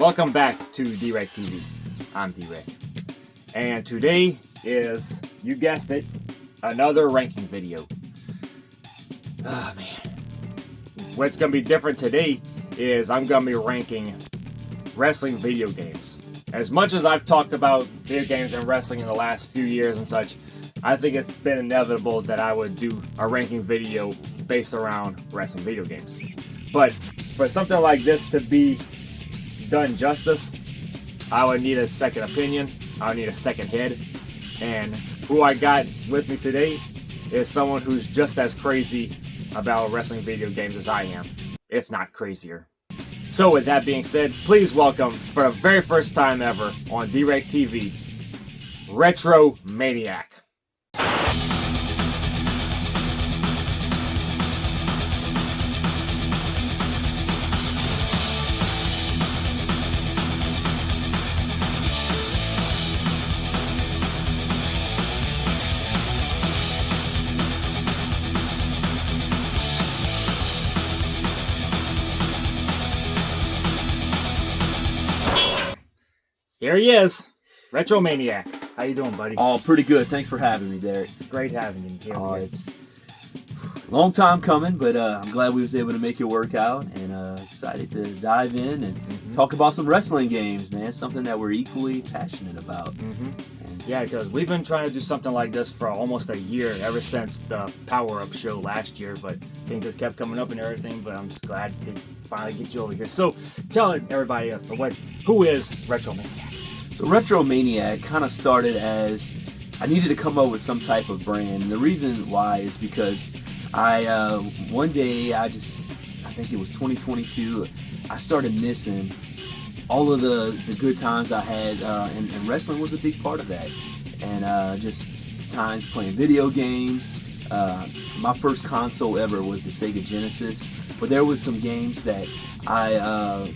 Welcome back to DwreckTV. I'm Dreck. And today is, you guessed it, another ranking video. Oh man. What's going to be different today is I'm going to be ranking wrestling video games. As much as I've talked about video games and wrestling in the last few years and such, I think it's been inevitable that I would do a ranking video based around wrestling video games. But for something like this to be done justice, I would need a second opinion. I would need a second head. And who I got with me today is someone who's just as crazy about wrestling video games as I am, if not crazier. So with that being said, please welcome, for the very first time ever on DwreckTV, RetroManiac. Here he is, RetroManiac. How you doing, buddy? Oh, pretty good. Thanks for having me, Derek. It's great having you here. It's a long time coming, but I'm glad we was able to make it work out, and excited to dive in and talk about some wrestling games, man. Something that we're equally passionate about. Yeah, because we've been trying to do something like this for almost a year, ever since the Power Up show last year, but things just kept coming up and everything, but I'm just glad to finally get you over here. So tell everybody who is RetroManiac? So RetroManiac kind of started as I needed to come up with some type of brand. And the reason why is because one day I think it was 2022, I started missing all of the good times I had, and wrestling was a big part of that. And just times playing video games. My first console ever was the Sega Genesis, but there was some games that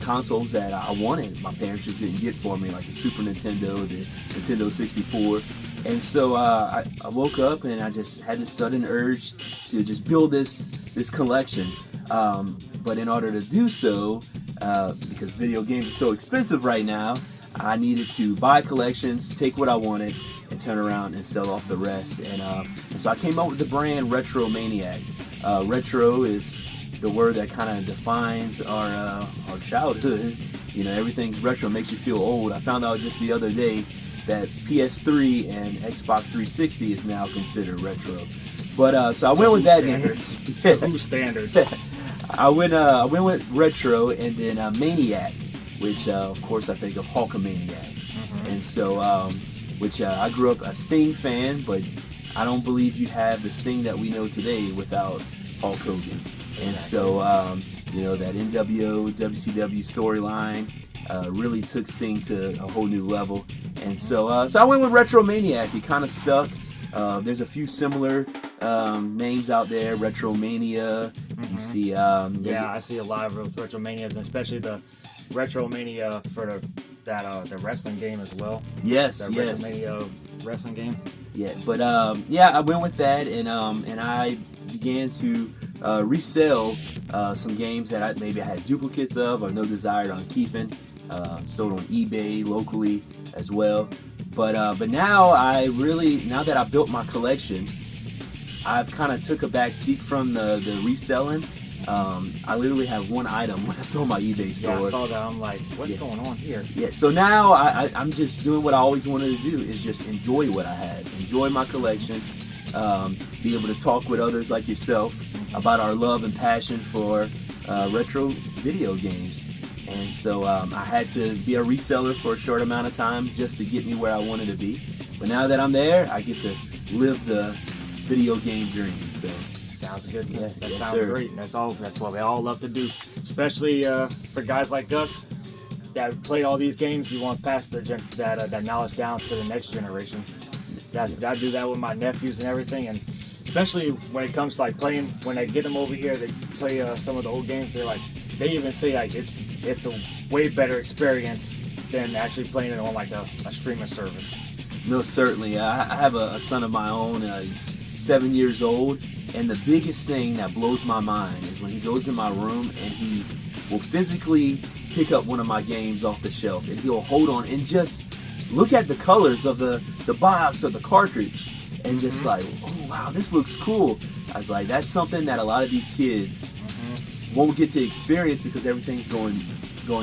consoles that I wanted, my parents just didn't get for me, like the Super Nintendo, the Nintendo 64. And so I woke up and I just had this sudden urge to just build this collection. But in order to do so, because video games are so expensive right now, I needed to buy collections, take what I wanted, and turn around and sell off the rest. And so I came up with the brand RetroManiac. Retro is the word that kind of defines our childhood. You know, everything's retro, makes you feel old. I found out just the other day that PS3 and Xbox 360 is now considered retro. But so I went with that name. Who's standards? I went with retro, and then Maniac, which of course I think of Hulkamaniac. And so I grew up a Sting fan, but I don't believe you have the Sting that we know today without Hulk Hogan. And so, that NWO, WCW storyline really took Sting to a whole new level. And so I went with RetroManiac. It kind of stuck. There's a few similar names out there. Retromania. You see, I see a lot of those Retromanias, and especially the Retromania for the wrestling game as well. Yes, the Retromania wrestling game. Yeah, but I went with that, and I began to resell some games that I had duplicates of or no desire on keeping. Sold on eBay locally as well. But now that I built my collection, I've kind of took a back seat from the reselling. I literally have one item left on my eBay store. Yeah, I saw that. I'm like, what's going on here? Yeah, so now I'm just doing what I always wanted to do, is just enjoy what I had, enjoy my collection, be able to talk with others like yourself about our love and passion for retro video games. And so I had to be a reseller for a short amount of time just to get me where I wanted to be. But now that I'm there, I get to live the video game dream. So sounds good. Yeah, that yes, sounds sir. great. And that's what we all love to do, especially for guys like us that play all these games. You want to pass that knowledge down to the next generation. I do that with my nephews and everything, and especially when it comes to like playing. When I get them over here, they play some of the old games. They even say like it's a way better experience than actually playing it on like a streaming service. No, certainly. I have a son of my own. He's 7 years old, and the biggest thing that blows my mind is when he goes in my room and he will physically pick up one of my games off the shelf, and he'll hold on and just look at the colors of the box or the cartridge, and just like, oh wow, this looks cool. I was like, that's something that a lot of these kids won't get to experience because everything's going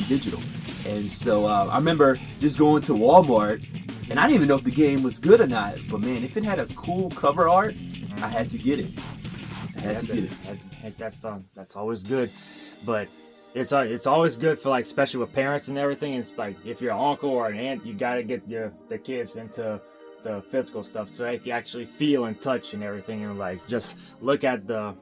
digital. And so I remember just going to Walmart, and I didn't even know if the game was good or not, but man, if it had a cool cover art, I had to get it. That's always good, but it's always good for, like, especially with parents and everything. It's like, if you're an uncle or an aunt, you gotta get the kids into the physical stuff so they can actually feel and touch and everything, and like just look at the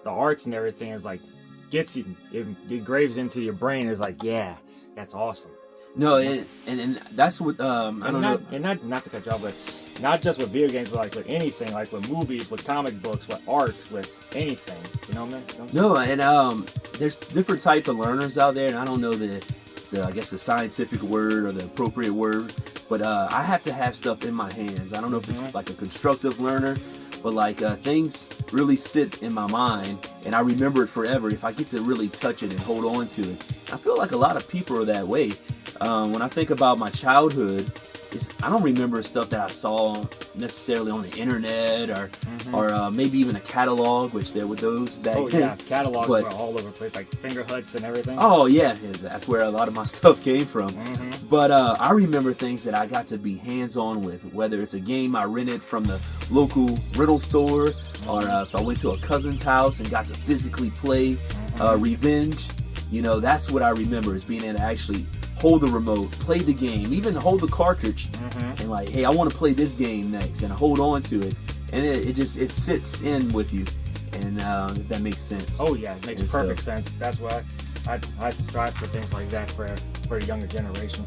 arts and everything. Is like gets you, it graves into your brain. It's like, yeah, that's awesome. No, and that's what I don't know. And not to cut you off, but not just with video games, but like with anything, like with movies, with comic books, with art, with anything. You know what I mean? No, and there's different type of learners out there, and I don't know the I guess the scientific word or the appropriate word, but I have to have stuff in my hands. I don't know if it's like a constructive learner, but like things really sit in my mind, and I remember it forever if I get to really touch it and hold on to it. I feel like a lot of people are that way. When I think about my childhood, I don't remember stuff that I saw necessarily on the internet or maybe even a catalog, which there were those back then. Oh yeah, catalogs were all over the place, like Finger Huts and everything. Oh yeah, that's where a lot of my stuff came from. But I remember things that I got to be hands-on with, whether it's a game I rented from the local rental store, or if I went to a cousin's house and got to physically play Revenge. You know, that's what I remember, is being able to actually hold the remote, play the game, even hold the cartridge, and like, hey, I want to play this game next, and hold on to it, and it sits in with you, and if that makes sense. Oh yeah, it makes perfect sense. That's why I strive for things like that for the younger generation.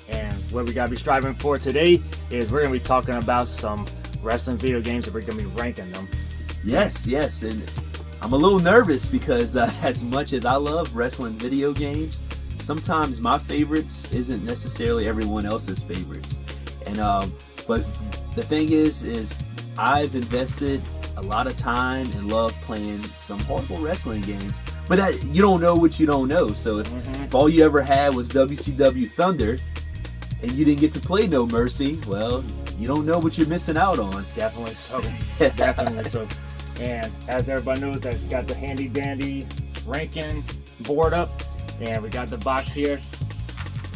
And what we gotta be striving for today is we're gonna be talking about some wrestling video games, and we're gonna be ranking them. Yes, and I'm a little nervous because as much as I love wrestling video games, sometimes my favorites isn't necessarily everyone else's favorites. And but the thing is I've invested a lot of time and love playing some horrible wrestling games. But you don't know what you don't know. So if all you ever had was WCW Thunder and you didn't get to play No Mercy, well, you don't know what you're missing out on. Definitely so. Definitely so. And as everybody knows, that's got the handy dandy ranking board up. And we got the box here,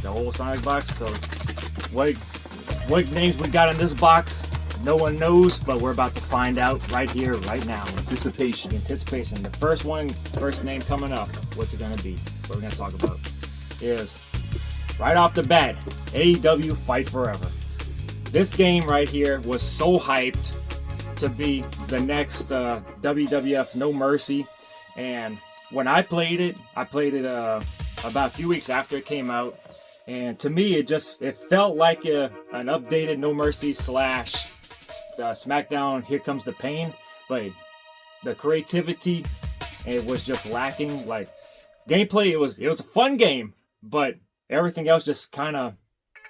the whole Sonic box. So what names we got in this box, no one knows, but we're about to find out right here, right now. Anticipation. The first name coming up, what's it gonna be? What we're gonna talk about is, right off the bat, AEW Fight Forever. This game right here was so hyped to be the next WWF No Mercy, and when I played it about a few weeks after it came out, and to me it felt like an updated No Mercy / SmackDown Here Comes the Pain, but the creativity, it was just lacking. Like gameplay, it was a fun game, but everything else just kind of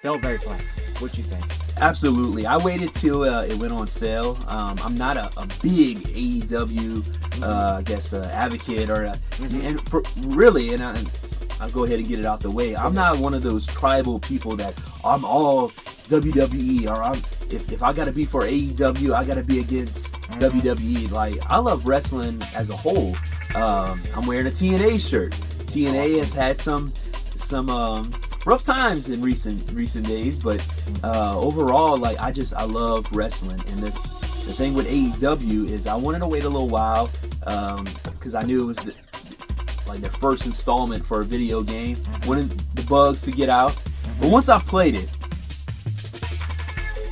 felt very flat. What you think? Absolutely. I waited till it went on sale. I'm not a big AEW, I guess, advocate, or and for really, and I'll go ahead and get it out the way. I'm not one of those tribal people that I'm all WWE, or if I gotta be for AEW, I gotta be against WWE. Like, I love wrestling as a whole. I'm wearing a TNA shirt. TNA has had some rough times in recent days, but overall, like, I love wrestling. And the thing with AEW is I wanted to wait a little while because I knew it was like their first installment for a video game. Wanted the bugs to get out, but once I played it,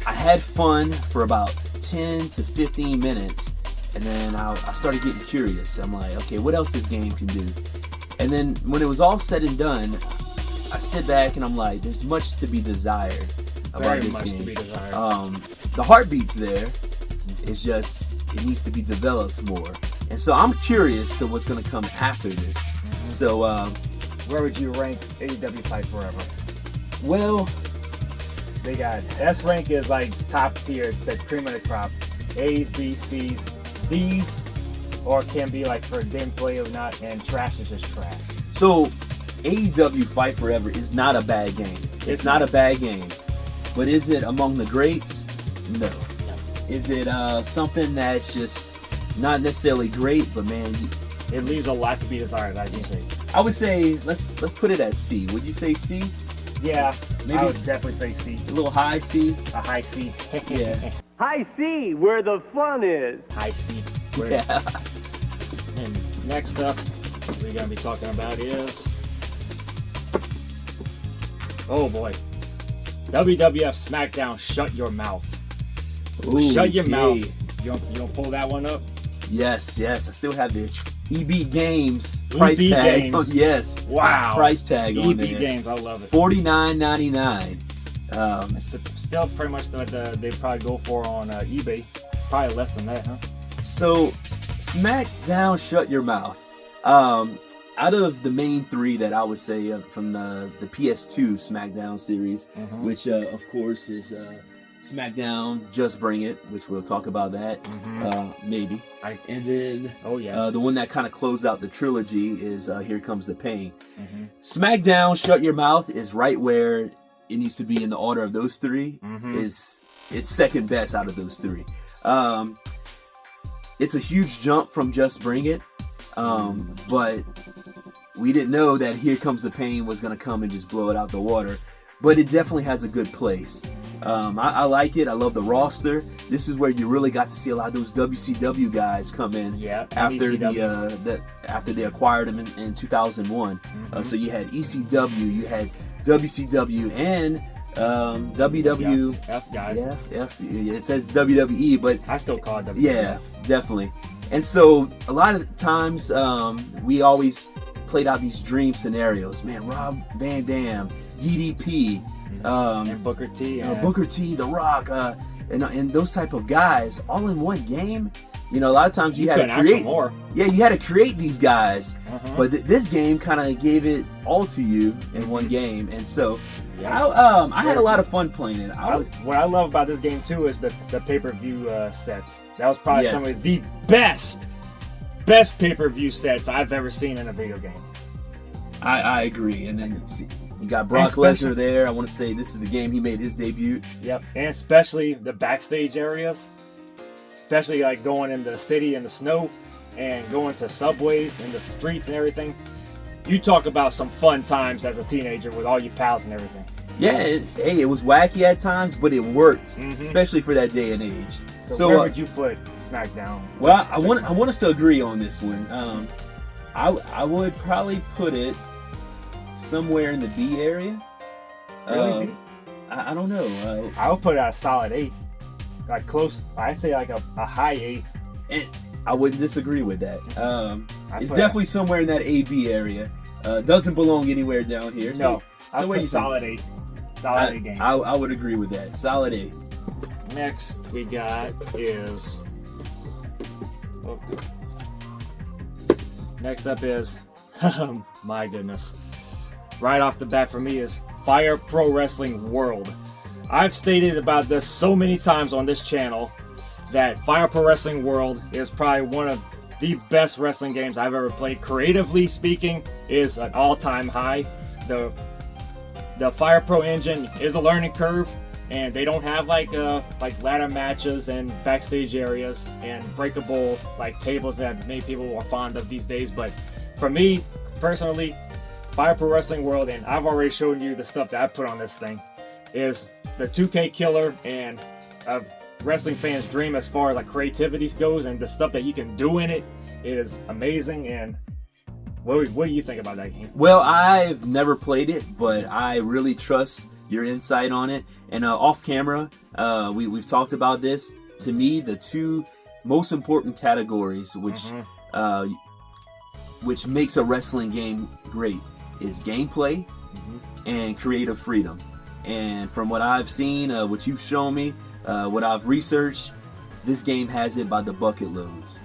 I had fun for about 10 to 15 minutes, and then I started getting curious. I'm like, okay, what else this game can do? And then when it was all said and done, I sit back and I'm like, there's much to be desired about this game. The heartbeat's there. It's just, it needs to be developed more. And so I'm curious to what's going to come after this. So, where would you rank AEW Fight Forever? Well, they got S rank is like top tier, the cream of the crop. A's, B's, C's, D's, or can be like for gameplay or not, and trash is just trash. So AEW Fight Forever is not a bad game. It's not a bad game. But is it among the greats? No. Is it something that's just not necessarily great, but man, it leaves a lot to be desired, I can say. I would say let's put it at C. Would you say C? Yeah, maybe I would definitely say C. A little high C. A high C. Yeah. High C, where the fun is. High C. Yeah. And next up, we're gonna be talking about is, oh boy, WWF SmackDown. Shut your mouth. Ooh, Shut your okay. mouth. You don't pull that one up? Yes. I still have the EB Games price EB tag. Games. Oh, yes. Wow. Price tag on EB there. Games, I love it. $49.99. It's still pretty much what they probably go for on eBay. Probably less than that, huh? So, SmackDown Shut Your Mouth. Out of the main three that I would say from the PS2 SmackDown series, which of course is SmackDown Just Bring It, which we'll talk about that maybe. And then the one that kind of closed out the trilogy is Here Comes the Pain. SmackDown Shut Your Mouth is right where it needs to be in the order of those three. It's second best out of those three. It's a huge jump from Just Bring It, but we didn't know that Here Comes the Pain was going to come and just blow it out the water. But it definitely has a good place. I like it. I love the roster. This is where you really got to see a lot of those WCW guys come in after after they acquired them in 2001. So you had ECW, you had WCW, and WWF guys. It says WWE, but I still call it WWF. Yeah, definitely. And so a lot of the times we always played out these dream scenarios. Man, Rob Van Dam, DDP, and Booker T, Booker T, The Rock, and those type of guys all in one game. You know, a lot of times you had to create more. Yeah, you had to create these guys, but this game kind of gave it all to you in one game, and so I had a lot of fun playing it. What I love about this game too is the pay-per-view sets. That was probably some of the best pay-per-view sets I've ever seen in a video game. I agree, and then you got Brock Lesnar there. I want to say this is the game he made his debut. Yep, and especially the backstage areas. Especially like going in the city in the snow and going to subways and the streets and everything. You talk about some fun times as a teenager with all your pals and everything. Yeah, it was wacky at times, but it worked, especially for that day and age. So where would you put SmackDown? Well, I want us to agree on this one. I would probably put it somewhere in the B area. Really? I don't know. I would put it at a solid 8. Like close, I'd say like a high 8. And I wouldn't disagree with that. It's definitely somewhere in that AB area. Doesn't belong anywhere down here. No, I'd put solid 8. Solid 8 game. I would agree with that. Solid 8. Next we got is... Next up is... my goodness. Right off the bat for me is Fire Pro Wrestling World. I've stated about this so many times on this channel that Fire Pro Wrestling World is probably one of the best wrestling games I've ever played. Creatively speaking, is an all-time high. The Fire Pro engine is a learning curve, and they don't have like ladder matches and backstage areas and breakable like tables that many people are fond of these days. But for me personally, Fire Pro Wrestling World, and I've already shown you the stuff that I put on this thing, is the 2K killer and a wrestling fan's dream as far as like creativity goes, and the stuff that you can do in it is amazing. And what do you think about that game? Well, I've never played it, but I really trust your insight on it. And off camera, we've talked about this. To me, the two most important categories which makes a wrestling game great is gameplay and creative freedom. And from what I've seen, what you've shown me, what I've researched, this game has it by the bucket loads.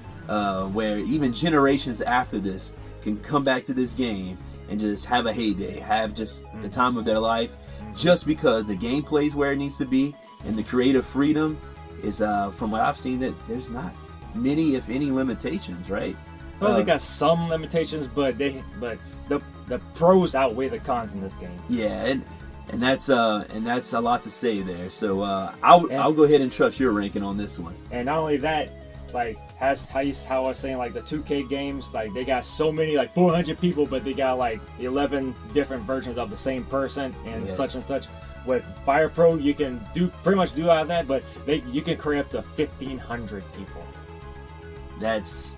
Where even generations after this can come back to this game and just have a heyday, have just the time of their life, just because the gameplay is where it needs to be, and the creative freedom is, from what I've seen, that there's not many, if any, limitations, right? Well, they got some limitations, but the the pros outweigh the cons in this game. Yeah, and that's a lot to say there. So I'll go ahead and trust your ranking on this one. And not only that, like how I was saying, like the 2K games, like they got so many, like 400 people, but they got like 11 different versions of the same person and such and such. With Fire Pro, you can pretty much do all that, but you can create up to 1,500 people. That's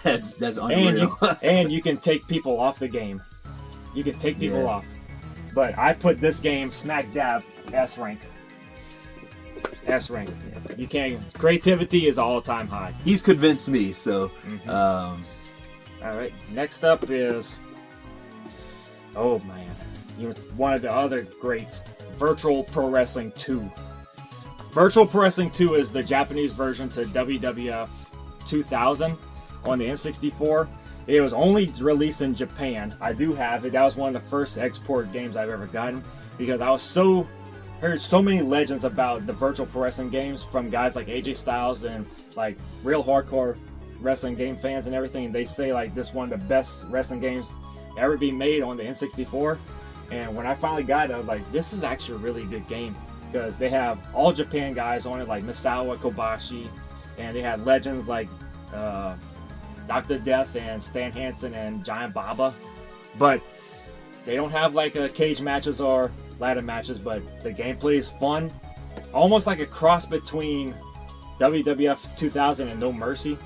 unreal. And you can take people off the game. You can take people off. But I put this game smack dab S rank. S rank. You can't. Creativity is all time high. He's convinced me. So, all right. Next up is, oh man, one of the other greats, Virtual Pro Wrestling 2. Virtual Pro Wrestling 2 is the Japanese version to WWF 2000 on the N64. It was only released in Japan. I do have it. That was one of the first export games I've ever gotten because I was heard so many legends about the Virtual Pro Wrestling games from guys like AJ Styles and like real hardcore wrestling game fans and everything. They say like this is one of the best wrestling games ever be made on the N64. And when I finally got it, I was like, this is actually a really good game because they have all Japan guys on it, like Misawa Kobashi, and they have legends like Dr. Death and Stan Hansen and Giant Baba. But they don't have like cage matches or ladder matches, but the gameplay is fun. Almost like a cross between WWF 2000 and No Mercy.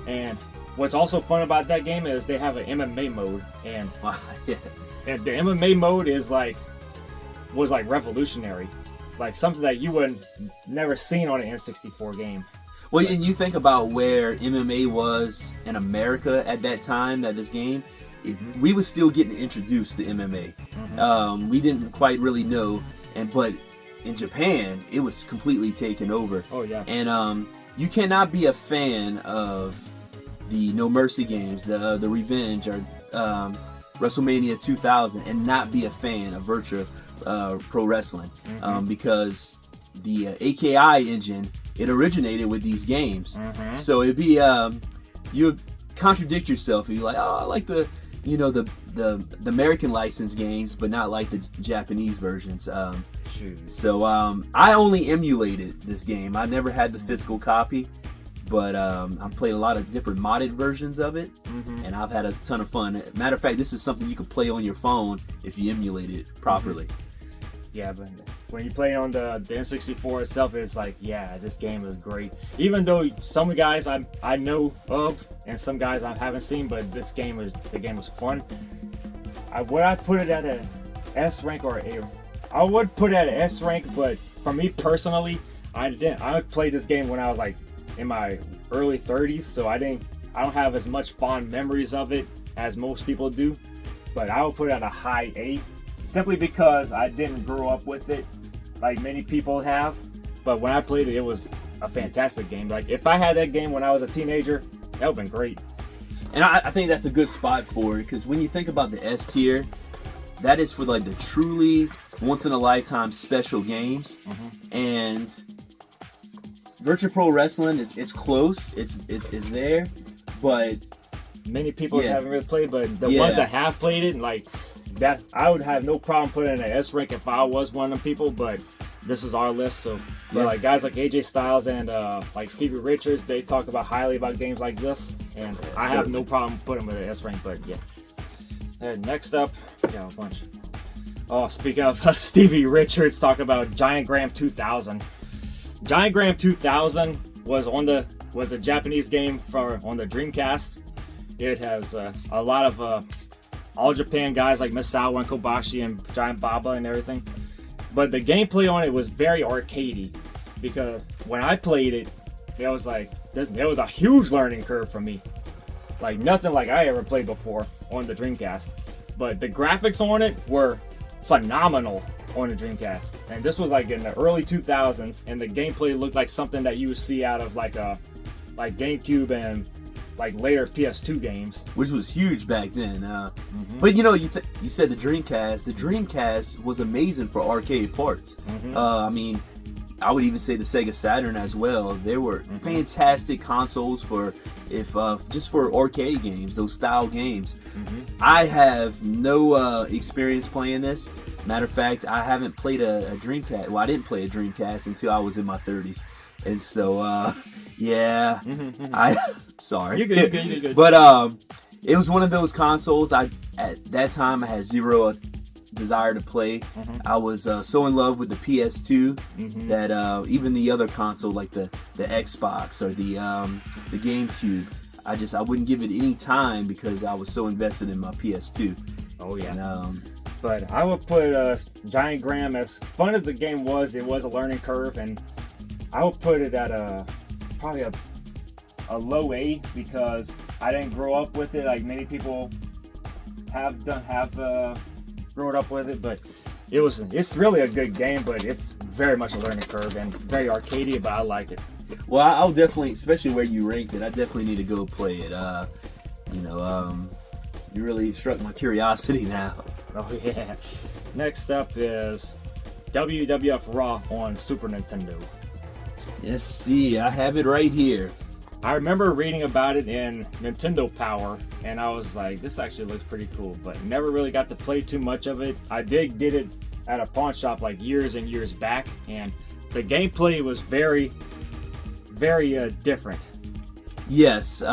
And what's also fun about that game is they have an MMA mode, and and the MMA mode was revolutionary, like something that you would never seen on an N64 game. Well, and you think about where MMA was in America at that time, that this game, we was still getting introduced to MMA. We didn't quite really know, but in Japan, it was completely taken over. Oh yeah. And you cannot be a fan of the No Mercy games, the Revenge or WrestleMania 2000, and not be a fan of Virtua Pro Wrestling, because the AKI engine, it originated with these games. So it'd be you contradict yourself and you're like, oh, I like the American licensed games, but not like the Japanese versions. So I only emulated this game. I never had the physical copy, but I played a lot of different modded versions of it, and I've had a ton of fun. Matter of fact, this is something you can play on your phone if you emulate it properly. Yeah, but when you play on the N64 itself, it's like, yeah, this game is great. Even though some guys I know of and some guys I haven't seen, but the game was fun. Would I put it at an S rank or a? I would put it at an S rank, but for me personally, I played this game when I was like in my early 30s, so I don't have as much fond memories of it as most people do. But I would put it at a high A. Simply because I didn't grow up with it like many people have. But when I played it, it was a fantastic game. Like, if I had that game when I was a teenager, that would have been great. And I think that's a good spot for it, because when you think about the S tier, that is for like the truly once-in-a-lifetime special games. And Virtua Pro Wrestling, it's close, it's there, but many people haven't really played, but the ones that have played it, like, that I would have no problem putting in an S rank if I was one of them people, but this is our list. So but like guys like AJ Styles and like Stevie Richards, they talk about highly about games like this, and I have no problem putting them in an S rank. But yeah. And next up, a bunch. Oh, speaking of Stevie Richards, talk about Giant Graham 2000. Giant Graham 2000 was a Japanese game on the Dreamcast. It has a lot of all Japan guys like Misawa and Kobashi and Giant Baba and everything. But the gameplay on it was very arcadey, because when I played it, it was like it was a huge learning curve for me. Like nothing like I ever played before on the Dreamcast. But the graphics on it were phenomenal on the Dreamcast. And this was like in the early 2000s, and the gameplay looked like something that you would see out of like GameCube and like later PS2 games, which was huge back then. But you said the Dreamcast. The Dreamcast was amazing for arcade parts. I mean, I would even say the Sega Saturn as well. They were fantastic consoles for just for arcade games, those style games. I have no experience playing this. Matter of fact, I haven't played a Dreamcast. Well, I didn't play a Dreamcast until I was in my 30s, and so yeah, sorry. You're good. But it was one of those consoles. At that time I had zero desire to play. I was so in love with the PS2 that even the other console like the Xbox or the GameCube, I wouldn't give it any time because I was so invested in my PS2. Oh yeah. And, but I would put Giant Graham, as fun as the game was, it was a learning curve, and I would put it at probably a low A because I didn't grow up with it like many people have grown up with it. But it's really a good game, but it's very much a learning curve and very arcadey, but I like it. Well, I'll definitely, especially where you ranked it, I definitely need to go play it. You really struck my curiosity now. Oh yeah. Next up is WWF Raw on Super Nintendo. Let's see, I have it right here. I remember reading about it in Nintendo Power, and I was like, this actually looks pretty cool, but never really got to play too much of it. I did get it at a pawn shop like years and years back, and the gameplay was very, very different. Yes,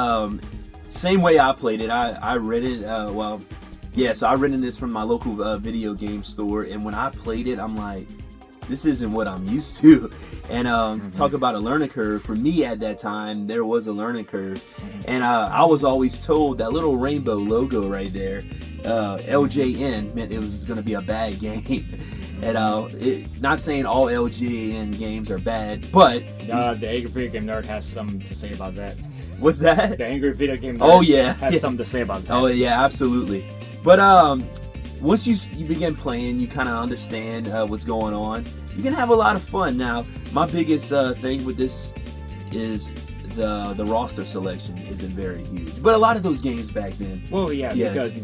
same way I played it. I read it, so I rented this from my local video game store, and when I played it, I'm like, this isn't what I'm used to. And talk about a learning curve. For me at that time, there was a learning curve. And I was always told that little rainbow logo right there, LJN, meant it was going to be a bad game. And not saying all LJN games are bad, but the Angry Video Game Nerd has something to say about that. What's that? The Angry Video Game Nerd has something to say about that. Oh yeah, absolutely. But once you begin playing, you kind of understand what's going on. You can have a lot of fun. Now, my biggest thing with this is the roster selection isn't very huge. But a lot of those games back then. Well, yeah. Because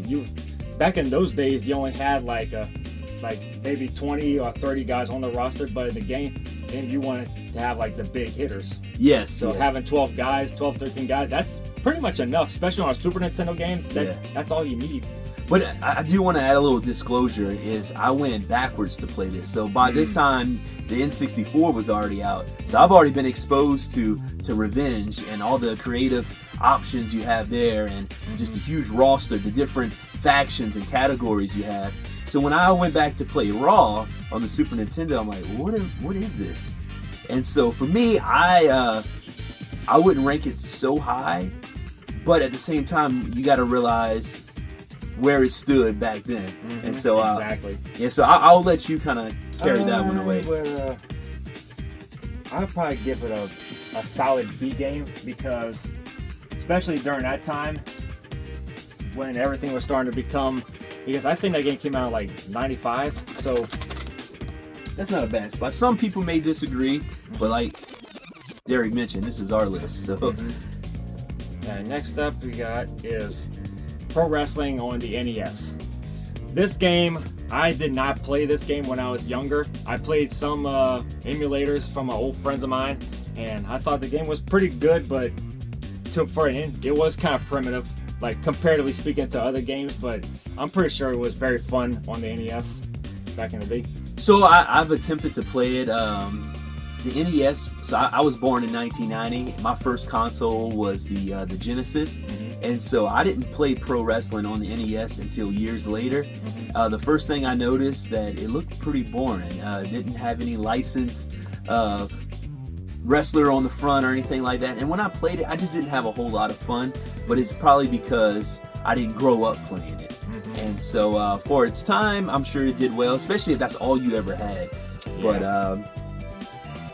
back in those days, you only had like maybe 20 or 30 guys on the roster, but in the game, and you wanted to have like the big hitters. Yes. So having 12 guys, 12, 13 guys, that's pretty much enough, especially on a Super Nintendo game. That's all you need. But I do want to add a little disclosure is I went backwards to play this. So by this time, the N64 was already out. So I've already been exposed to Revenge and all the creative options you have there and just a huge roster, the different factions and categories you have. So when I went back to play Raw on the Super Nintendo, I'm like, what is this? And so for me, I wouldn't rank it so high, but at the same time, you got to realize where it stood back then. And so exactly. Yeah, so I'll let you kind of carry that one away. I'd probably give it a solid B game because especially during that time when everything was starting to become, because I think that game came out like 95, so that's not a bad spot. Some people may disagree, but like Derek mentioned, this is our list. So next up we got is Pro Wrestling on the NES. This game, I did not play this game when I was younger. I played some emulators from old friends of mine, and I thought the game was pretty good, but it was kind of primitive, like comparatively speaking to other games, but I'm pretty sure it was very fun on the NES back in the day. So I've attempted to play it. The NES, so I was born in 1990. My first console was the Genesis, and so I didn't play pro wrestling on the NES until years later. The first thing I noticed that it looked pretty boring. It didn't have any licensed wrestler on the front or anything like that. And when I played it, I just didn't have a whole lot of fun. But it's probably because I didn't grow up playing it. And so for its time, I'm sure it did well, especially if that's all you ever had. Yeah. But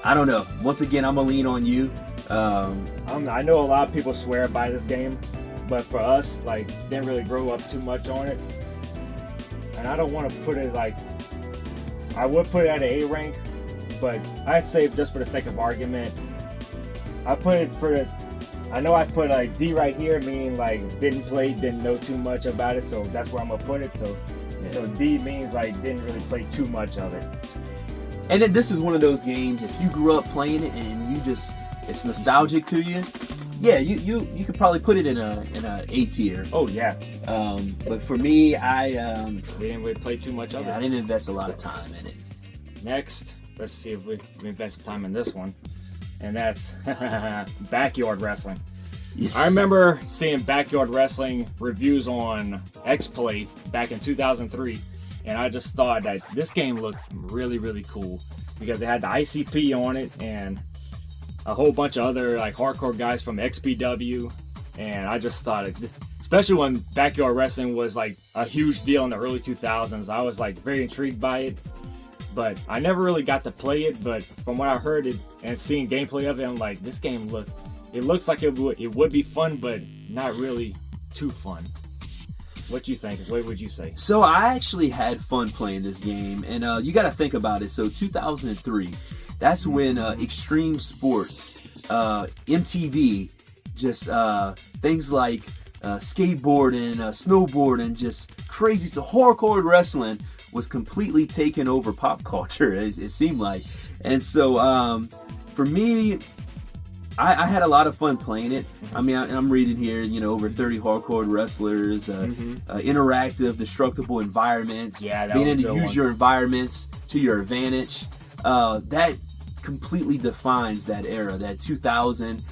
I don't know. Once again, I'm gonna lean on you. I know a lot of people swear by this game, but for us, like, didn't really grow up too much on it. And I don't want to put it like, I would put it at an A rank, but I'd say just for the sake of argument, I put it I know I put like D right here, meaning like didn't know too much about it, so that's where I'm gonna put it. So D means like didn't really play too much of it. And then this is one of those games, if you grew up playing it and it's nostalgic to you, yeah, you could probably put it in a A tier. Oh yeah. But for me, we didn't really play too much of it. I didn't invest a lot of time in it. Next, let's see if we invest time in this one, and that's backyard wrestling. Yeah. I remember seeing backyard wrestling reviews on XPlay back in 2003, and I just thought that this game looked really, really cool because it had the ICP on it and a whole bunch of other like hardcore guys from XPW, and I just thought especially when backyard wrestling was like a huge deal in the early 2000s, I was like very intrigued by it, but I never really got to play it. But from what I heard it and seeing gameplay of it, I'm like, this game looks like it would be fun, but not really too fun. What you think? What would you say? So I actually had fun playing this game, and you got to think about it. So 2003, that's when extreme sports, MTV, just things like skateboarding, snowboarding, just crazy. So hardcore wrestling was completely taking over pop culture, it seemed like. And so for me, I had a lot of fun playing it. I mean, I'm reading here, over 30 hardcore wrestlers, interactive, destructible environments, being able to use your environments to your advantage. That completely defines that era, that 2000,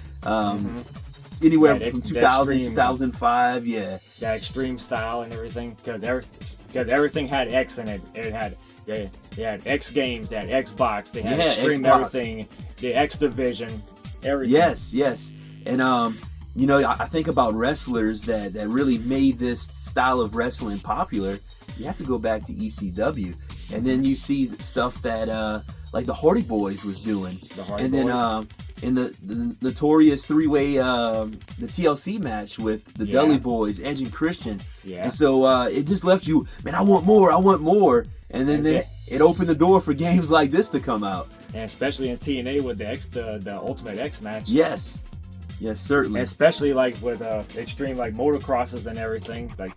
anywhere from 2000, 2005, yeah. That extreme style and everything, because everything had X in it. They had X Games, they had Xbox, they had Extreme Xbox. Everything, the X Division. Everything. Yes. And I think about wrestlers that really made this style of wrestling popular. You have to go back to ECW, and then you see stuff that like the Hardy Boys was doing, then in the notorious three-way the TLC match with the Dudley Boys, Edge and Christian. Yeah. And so it just left you, man, I want more. And then it opened the door for games like this to come out. And especially in TNA with the Ultimate X match. Yes, certainly. And especially like with extreme like motocrosses and everything. Like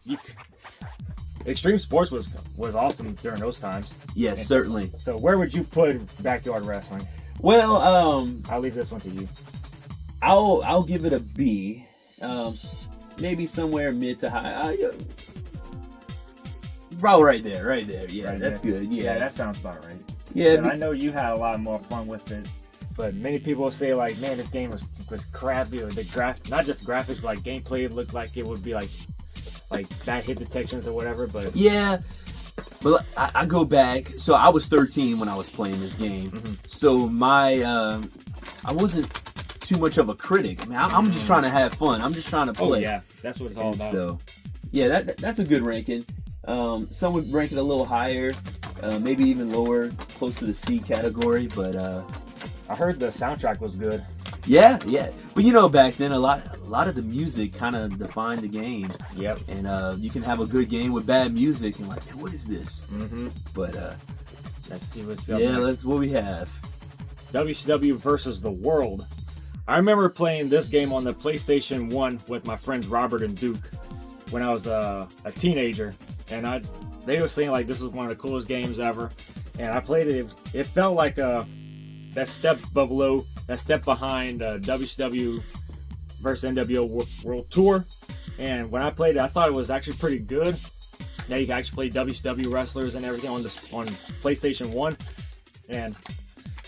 extreme sports was awesome during those times. Yes, certainly. So where would you put backyard wrestling? Well, I'll leave this one to you. I'll give it a B. Maybe somewhere mid to high. Right there. Yeah, right that's good. Yeah, that sounds about right. Yeah, and I know you had a lot more fun with it, but many people say like, man, this game was crappy, or not just graphics, but like gameplay looked like it would be like bad hit detections or whatever. But yeah, but I go back. So I was 13 when I was playing this game. Mm-hmm. So I wasn't too much of a critic. I mean, I'm just trying to have fun. I'm just trying to play. Oh yeah, that's what it's all about. So yeah, that's a good ranking. Some would rank it a little higher, maybe even lower, close to the C category, but I heard the soundtrack was good. Yeah. But back then a lot of the music kind of defined the game. Yep. And you can have a good game with bad music and like, man, what is this? Mm-hmm. But let's see what's up next. That's what we have. WCW versus the World. I remember playing this game on the PlayStation 1 with my friends Robert and Duke when I was a teenager. And they were saying like this was one of the coolest games ever, and I played it. It felt like that step behind WCW versus NWO World Tour. And when I played it, I thought it was actually pretty good. Now you can actually play WCW wrestlers and everything on PlayStation 1. And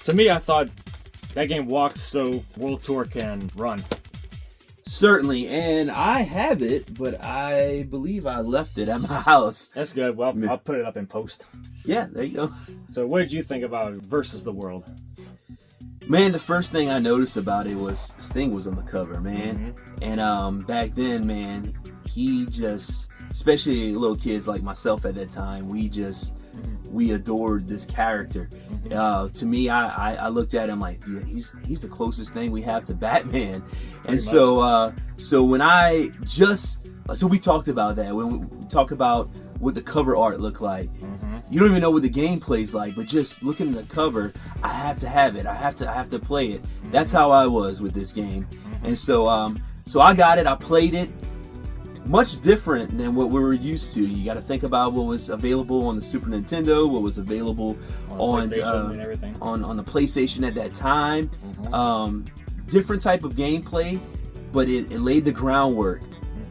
to me, I thought that game walks so World Tour can run. Certainly, and I have it, but I believe I left it at my house. That's good. Well, I'll put it up in post. Yeah, there you go. So what did you think about Versus the World? Man, the first thing I noticed about it was Sting was on the cover, man. Mm-hmm. And back then, man, he just, especially little kids like myself at that time, we adored this character. Mm-hmm. To me, I looked at him like, dude, he's the closest thing we have to Batman. And so when so we talked about that when we talk about what the cover art looked like. Mm-hmm. You don't even know what the gameplay's like, but just looking at the cover, I have to have it. I have to play it. That's how I was with this game. Mm-hmm. And so I got it. I played it. much different than what we were used to. You got to think about what was available on the Super Nintendo, what was available on PlayStation and everything. on the PlayStation at that time. Different type of gameplay, but it laid the groundwork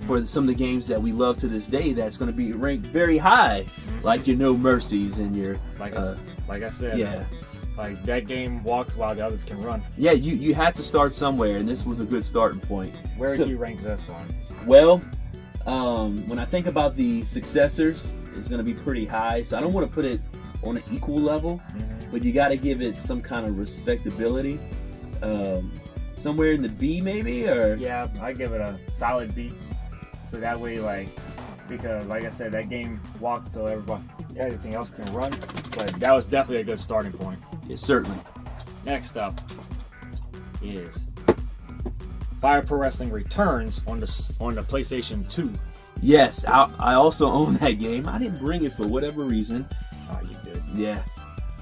for some of the games that we love to this day. That's going to be ranked very high, like your No Mercies and your like I said, yeah. Like that game walked while the others can run. Yeah, you had to start somewhere, and this was a good starting point. Where do you rank this one? Well, when I think about the successors, it's going to be pretty high. So I don't want to put it on an equal level, but you got to give it some kind of respectability. Somewhere in the B, maybe, or yeah, I give it a solid B. So that way, like, because like I said, that game walked so everything else can run. But that was definitely a good starting point. yeah, certainly. Next up is Fire Pro Wrestling Returns on the PlayStation 2. Yes, I also own that game. I didn't bring it for whatever reason. Oh, you did. Yeah.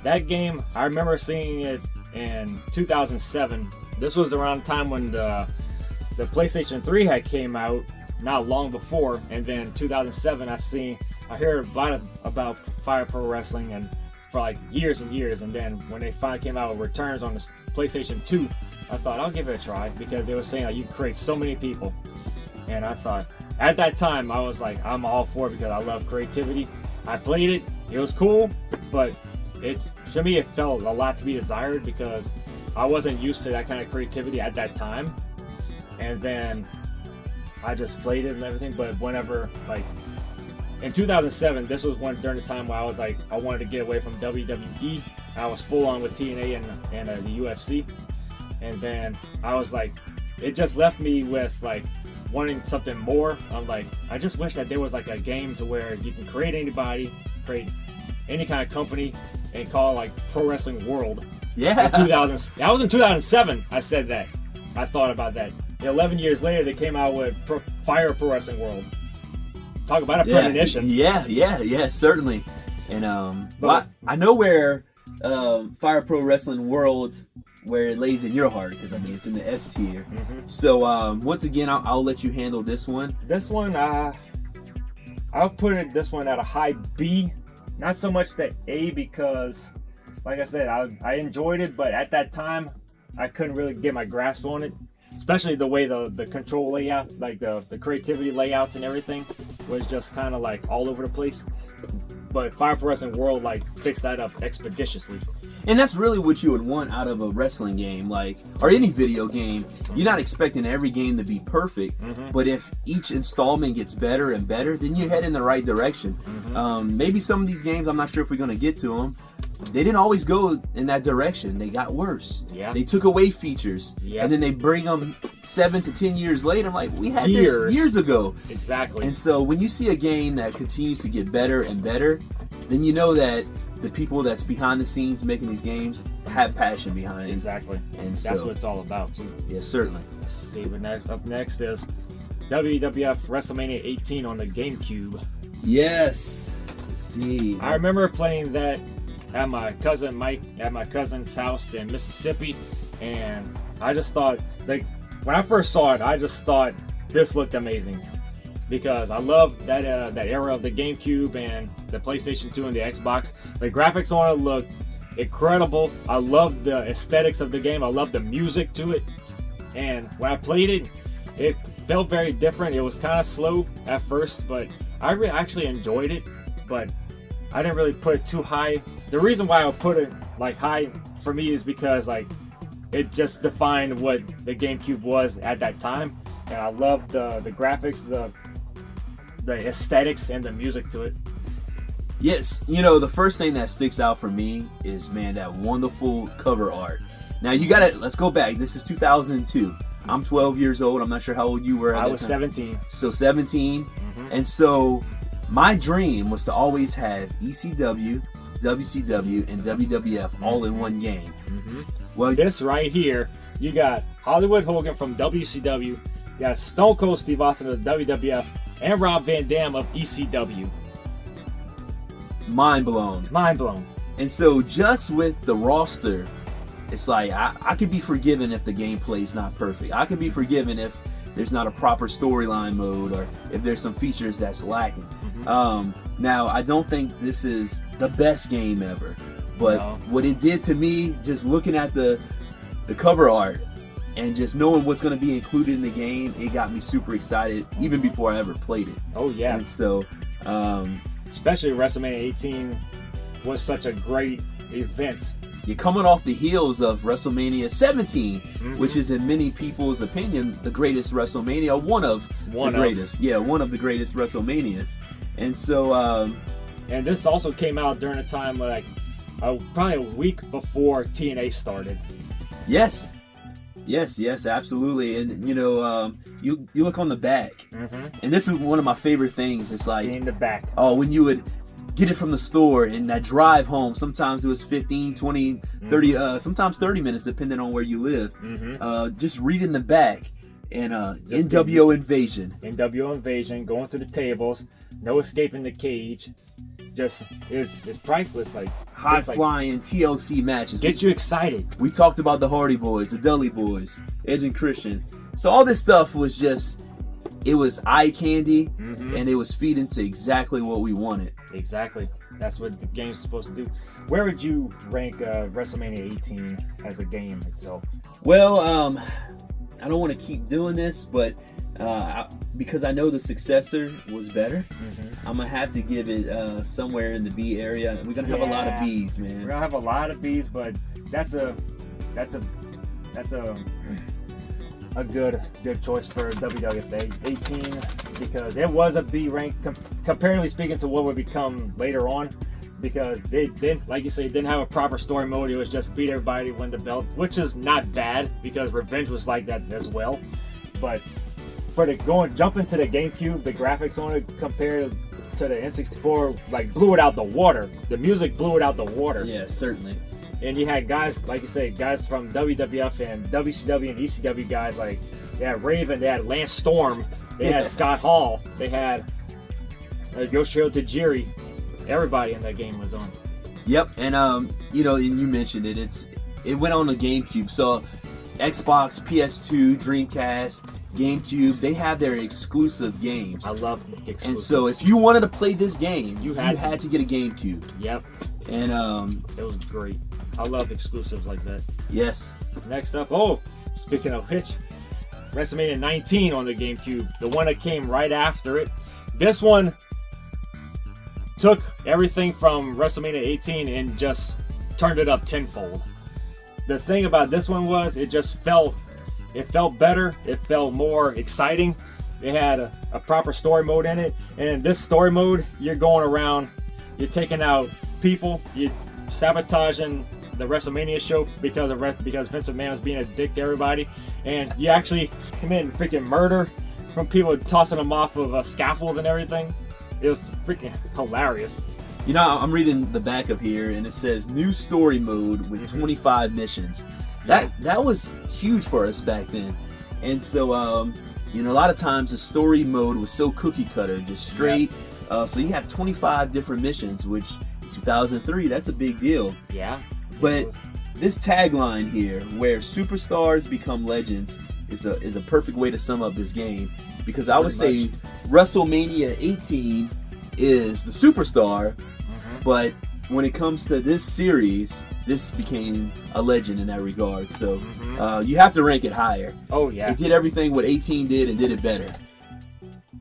That game, I remember seeing it in 2007. This was around the time when the PlayStation 3 had came out, not long before. And then 2007, I heard about Fire Pro Wrestling and for like years and years. And then when they finally came out with Returns on the PlayStation 2, I thought I'll give it a try because they were saying like you can create so many people. And I thought at that time I was like, I'm all for it because I love creativity. I played it, it was cool, but to me it felt a lot to be desired because I wasn't used to that kind of creativity at that time. And then I just played it and everything, but whenever, like, in 2007, this was during the time where I was like, I wanted to get away from WWE. I was full on with TNA and the UFC. And then I was like, it just left me with like wanting something more. I'm like, I just wish that there was like a game to where you can create anybody, create any kind of company, and call it like Pro Wrestling World. Yeah. That was in 2007. I said that. I thought about that. 11 years later, they came out with Fire Pro Wrestling World. Talk about a premonition. Yeah, certainly. And I know where Fire Pro Wrestling World, where it lays in your heart, because I mean it's in the S tier. So once again, I'll let you handle this one. This one, I'll put this one at a high B. Not so much the A because, like I said, I enjoyed it, but at that time, I couldn't really get my grasp on it. Especially the way the control layout, like the creativity layouts and everything, was just kind of like all over the place. But Fire Pro Wrestling World like fixed that up expeditiously. And that's really what you would want out of a wrestling game, like, or any video game. You're not expecting every game to be perfect, but if each installment gets better and better, then you head in the right direction. Maybe some of these games, I'm not sure if we're going to get to them, they didn't always go in that direction. They got worse. Yeah. They took away features, and then they bring them 7 to 10 years later. I'm like, we had this years ago. Exactly. And so when you see a game that continues to get better and better, then you know that the people that's behind the scenes making these games have passion behind it. Exactly. And that's what it's all about too. Yes, certainly. Let's see what up next is WWF WrestleMania 18 on the GameCube. Yes. Let's see. I remember playing that at my cousin's house in Mississippi, and I just thought, like, when I first saw it, I just thought this looked amazing because I love that era of the GameCube and the PlayStation 2 and the Xbox. The graphics on it looked incredible. I loved the aesthetics of the game. I loved the music to it, and when I played it, it felt very different. It was kind of slow at first, but I actually enjoyed it. But I didn't really put it too high. The reason why I would put it like high for me is because like it just defined what the GameCube was at that time, and I loved the graphics, the aesthetics, and the music to it. Yes, you know, the first thing that sticks out for me is, man, that wonderful cover art. Now let's go back. This is 2002. I'm 12 years old. I'm not sure how old you were at that time. I was 17. So 17. And so my dream was to always have ECW, WCW, and WWF all in one game. Well, this right here, you got Hollywood Hogan from WCW, you got Stone Cold Steve Austin of WWF, and Rob Van Dam of ECW. Mind blown. Mind blown. And so just with the roster, it's like I could be forgiven if the gameplay's not perfect. I could be forgiven if there's not a proper storyline mode, or if there's some features that's lacking. Now, I don't think this is the best game ever, but what it did to me, just looking at the cover art and just knowing what's going to be included in the game, it got me super excited even before I ever played it. Oh yeah. And so, especially WrestleMania 18 was such a great event. You're coming off the heels of WrestleMania 17, which is in many people's opinion the greatest WrestleMania, one of the greatest WrestleManias. And so, and this also came out during a time like probably a week before TNA started. Yes, absolutely. And you know, you look on the back, and this is one of my favorite things. It's like in the back. Oh, when you would get it from the store and that drive home, sometimes it was 15, 20, 30, sometimes 30 minutes depending on where you live. Just reading the back and NWO Invasion. NWO Invasion, going through the tables, no escaping the cage. Just it's priceless. Like high flying TLC matches. Get you excited. We talked about the Hardy Boys, the Dudley Boys, Edge and Christian. So all this stuff was just, it was eye candy, and it was feeding to exactly what we wanted. Exactly. That's what the game's supposed to do. Where would you rank WrestleMania 18 as a game itself? Well, I don't want to keep doing this, but because I know the successor was better, I'm gonna have to give it somewhere in the B area. We're gonna have a lot of B's, man. We're gonna have a lot of B's, but that's a good choice for WWF 18 because it was a B rank comparatively speaking to what would become later on, because they didn't, like you say, didn't have a proper story mode. It was just beat everybody, win the belt, which is not bad because Revenge was like that as well. But for jumping to the GameCube, the graphics on it compared to the N64 like blew it out the water. The music blew it out the water. Yeah, certainly. And you had guys, like you say, guys from WWF and WCW and ECW guys, like they had Raven, they had Lance Storm, they had Scott Hall, they had Yoshihiro Tajiri. Everybody in that game was on. Yep, and you know, you mentioned it. It went on the GameCube, so Xbox, PS2, Dreamcast, GameCube, they have their exclusive games. I love exclusives. And so if you wanted to play this game, you had to get a GameCube. Yep. And it was great. I love exclusives like that. Yes. Next up, speaking of which, WrestleMania 19 on the GameCube, the one that came right after it. This one took everything from WrestleMania 18 and just turned it up tenfold. The thing about this one was it felt better. It felt more exciting. It had a proper story mode in it. And in this story mode, you're going around, you're taking out people, you're sabotaging the WrestleMania show because Vince McMahon was being a dick to everybody, and you actually committing freaking murder from people tossing them off of scaffolds and everything. It was freaking hilarious. You know, I'm reading the back of here, and it says new story mode with 25 missions. That was huge for us back then, and so you know, a lot of times the story mode was so cookie cutter, just straight. So you have 25 different missions, which in 2003, that's a big deal. Yeah. But this tagline here, where superstars become legends, is a perfect way to sum up this game, because I would say WrestleMania 18 is the superstar, but when it comes to this series, this became a legend in that regard. So you have to rank it higher. Oh yeah. It did everything what 18 did and did it better.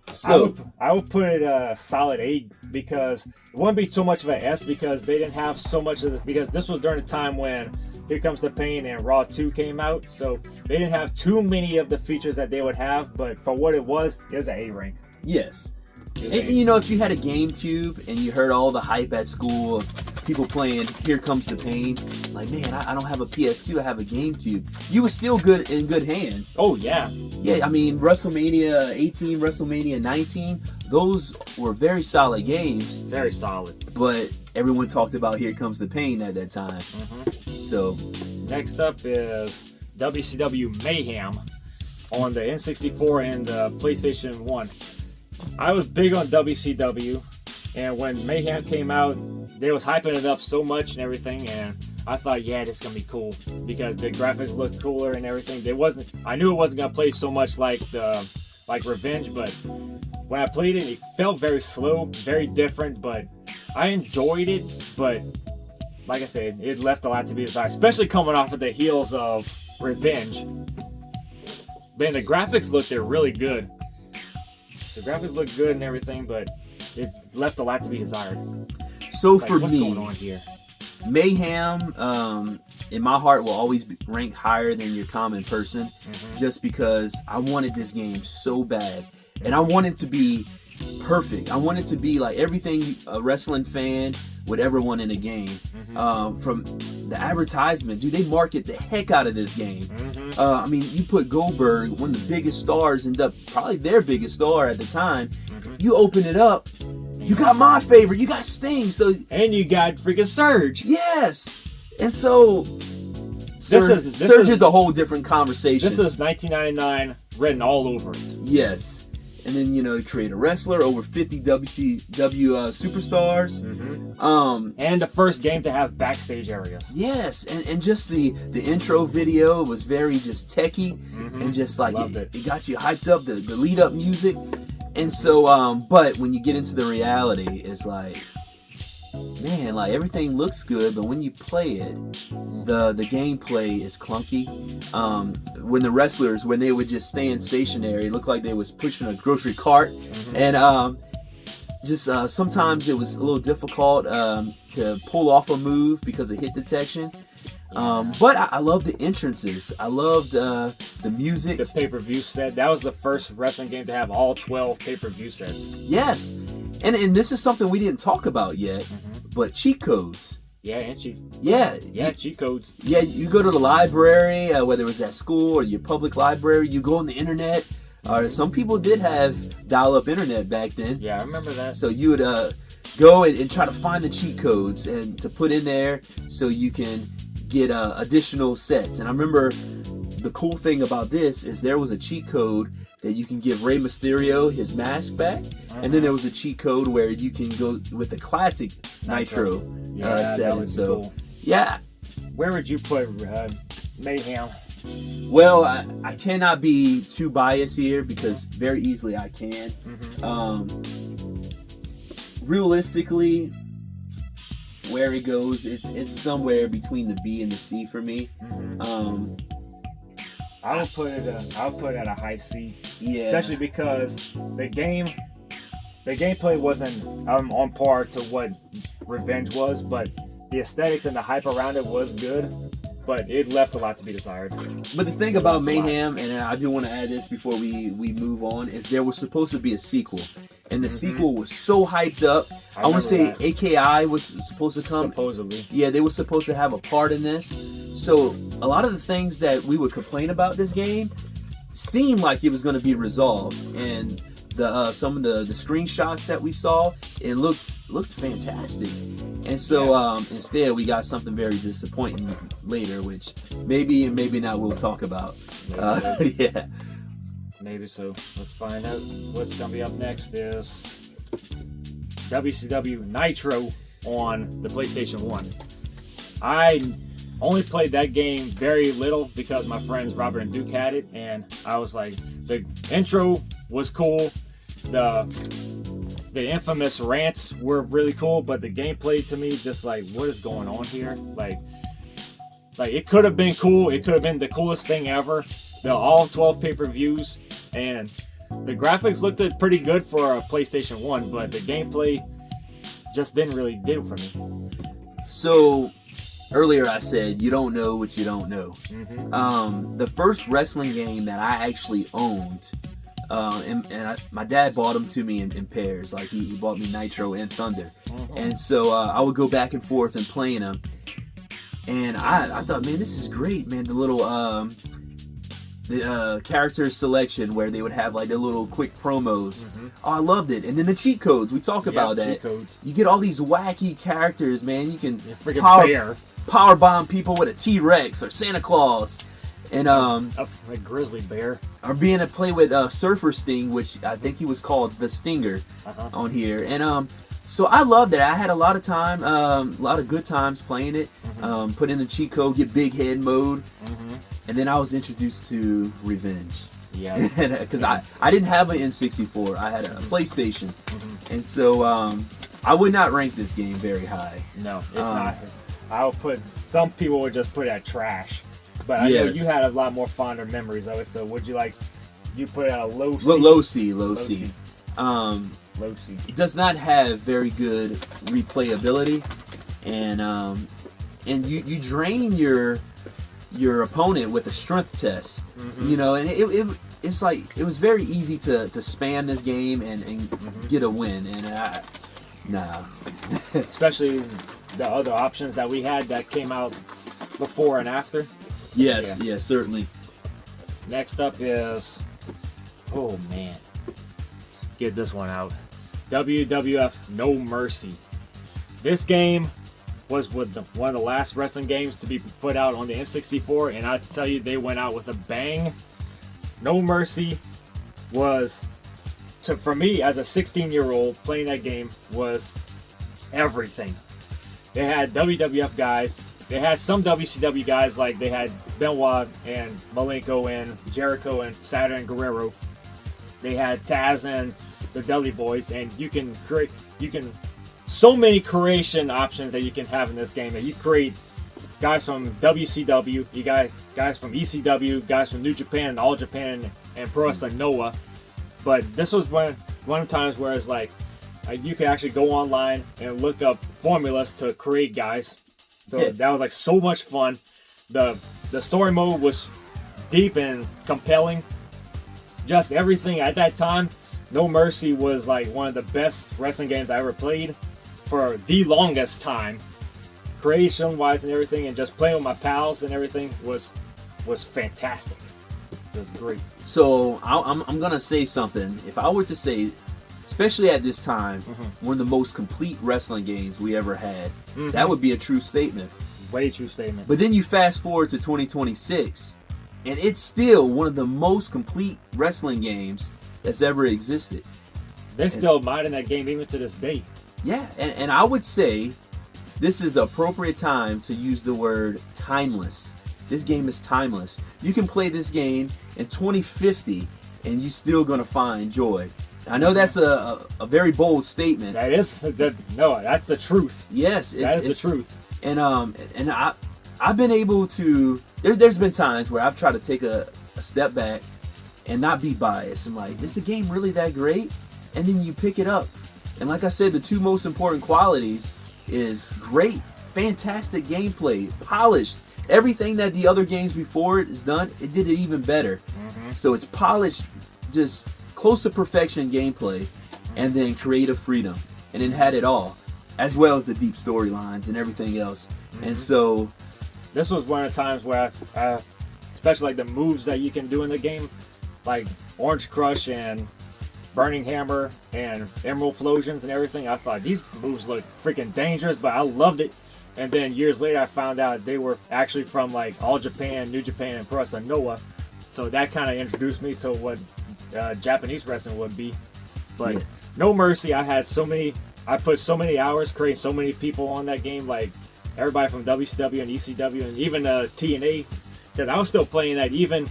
So I would put it a solid 8, because it wouldn't be too much of an S, because they didn't have so much of because this was during the time when Here Comes the Pain and Raw 2 came out, so they didn't have too many of the features that they would have, but for what it was an A rank. Yes. And you know, if you had a GameCube and you heard all the hype at school of people playing Here Comes the Pain, like, man, I don't have a PS2, I have a GameCube, you were still in good hands. Oh yeah. Yeah, I mean, WrestleMania 18, WrestleMania 19, those were very solid games. Very solid. But everyone talked about Here Comes the Pain at that time. So next up is WCW Mayhem on the N64 and the PlayStation 1. I was big on WCW, and when Mayhem came out, they was hyping it up so much and everything, and I thought, yeah, this is gonna be cool because the graphics looked cooler and everything. I knew it wasn't gonna play so much like Revenge, but when I played it, it felt very slow, very different. But I enjoyed it. But like I said, it left a lot to be desired, especially coming off of the heels of Revenge. Man, the graphics looked really good. The graphics looked good and everything, but it left a lot to be desired. So Like, for what's me, going on here? Mayhem, in my heart, will always rank higher than your common person, just because I wanted this game so bad, and I want it to be perfect. I want it to be like everything a wrestling fan would ever want in a game. From the advertisement, dude, they market the heck out of this game. I mean, you put Goldberg, one of the biggest stars, probably their biggest star at the time. You open it up, you got my favorite, you got Sting, And you got freaking Surge. Yes, and so Surge is a whole different conversation. This is 1999 written all over it. Yes. And then, you create a wrestler, over 50 WCW superstars. And the first game to have backstage areas. Yes, and just the intro video was very just techie, and just like it got you hyped up, the lead up music. And so, but when you get into the reality, it's like, man, like everything looks good, but when you play it, the gameplay is clunky. When the wrestlers, when they would just stand stationary, it looked like they was pushing a grocery cart, and just sometimes it was a little difficult to pull off a move because of hit detection. But I love the entrances. I loved the music. The pay-per-view set. That was the first wrestling game to have all 12 pay-per-view sets. Yes. And this is something we didn't talk about yet, but cheat codes. Yeah, and cheat codes. Yeah, you go to the library, whether it was at school or your public library, you go on the internet. Some people did have dial-up internet back then. Yeah, I remember that. So you would go and try to find the cheat codes and to put in there so you can get additional sets. And I remember the cool thing about this is there was a cheat code that you can give Rey Mysterio his mask back, and then there was a cheat code where you can go with the classic Nitro set. That would be cool. Yeah. Where would you put Mayhem? Well, I cannot be too biased here because very easily I can. Realistically, where it goes, it's somewhere between the B and the C for me. I'll put it at a high C. Yeah. Especially because the gameplay wasn't on par to what Revenge was, but the aesthetics and the hype around it was good. But it left a lot to be desired. But the thing about Mayhem, and I do want to add this before we move on, is there was supposed to be a sequel. And the sequel was so hyped up. I want to say that AKI was supposed to come. Supposedly. Yeah, they were supposed to have a part in this. So a lot of the things that we would complain about this game seemed like it was going to be resolved. And some of the screenshots that we saw, it looked fantastic. And so instead we got something very disappointing later, which maybe and maybe not we'll talk about. Yeah. Maybe so. Let's find out. What's going to be up next is WCW Nitro on the PlayStation 1. I only played that game very little because my friends Robert and Duke had it, and I was like, the intro was cool. The infamous rants were really cool, but the gameplay to me, just like, what is going on here? Like it could have been cool. It could have been the coolest thing ever. All 12 pay-per-views, and the graphics looked pretty good for a PlayStation 1, but the gameplay just didn't really do it for me. So earlier I said you don't know what you don't know. The first wrestling game that I actually owned, my dad bought them to me in pairs. Like he bought me Nitro and Thunder, and so I would go back and forth and playing them. And I thought, man, this is great, man. The little character selection where they would have like their little quick promos. Oh, I loved it. And then the cheat codes. We talk about that. Cheat codes. You get all these wacky characters, man. You can freaking power bomb people with a T-Rex or Santa Claus. And a grizzly bear. Or being to play with Surfer Sting, which I think he was called the Stinger on here. And So I loved it. I had a lot of time, a lot of good times playing it. Put in the cheat code, get big head mode, and then I was introduced to Revenge. Yeah. Because I didn't have an N64. I had a PlayStation, and so I would not rank this game very high. No, it's not. I'll put. Some people would just put it at trash, but I know you had a lot more fonder memories of it. So would you like? You put it at a low C. Low C. Low C. It does not have very good replayability, and you drain your opponent with a strength test. You know, and it's like it was very easy to spam this game and get a win. And nah. Especially the other options that we had that came out before and after. Yes, certainly. Next up is, oh man, get this one out. WWF No Mercy. This game was one of the last wrestling games to be put out on the N64, and I tell you, they went out with a bang. No Mercy was, for me as a 16-year-old, playing that game was everything. They had WWF guys. They had some WCW guys, like they had Benoit and Malenko and Jericho and Saturn and Guerrero. They had Taz and the Dudley Boys, and you can so many creation options that you can have in this game. That you create guys from WCW, you got guys from ECW, guys from New Japan, All Japan, and Pro Wrestling Noah. But this was one of the times where it's like you can actually go online and look up formulas to create guys. So that was like so much fun. The story mode was deep and compelling. Just everything at that time. No Mercy was like one of the best wrestling games I ever played for the longest time. Creation wise and everything, and just playing with my pals and everything was fantastic. It was great. So I'm gonna say something. If I were to say, especially at this time, one of the most complete wrestling games we ever had, that would be a true statement. Way true statement. But then you fast forward to 2026, and it's still one of the most complete wrestling games that's ever existed. They're still modding that game even to this day. Yeah, and I would say this is the appropriate time to use the word timeless. This game is timeless. You can play this game in 2050 and you're still gonna find joy. I know that's a very bold statement. That is no, that's the truth. Yes, that is the truth. And I've been able to. There's been times where I've tried to take a step back and not be biased. I'm like, is the game really that great? And then you pick it up, and like I said, the two most important qualities is great, fantastic gameplay, polished. Everything that the other games before it is done, it did it even better. So it's polished, just close to perfection gameplay, and then creative freedom, and it had it all, as well as the deep storylines and everything else. And so this was one of the times where I especially like the moves that you can do in the game, like Orange Crush and Burning Hammer and Emerald Flosions and everything. I thought these moves look freaking dangerous, but I loved it. And then years later I found out they were actually from like All Japan, New Japan, and Pro Wrestling Noah. So that kind of introduced me to what Japanese wrestling would be. But No Mercy, I put so many hours creating so many people on that game, like everybody from WCW and ECW and even TNA, because I was still playing that even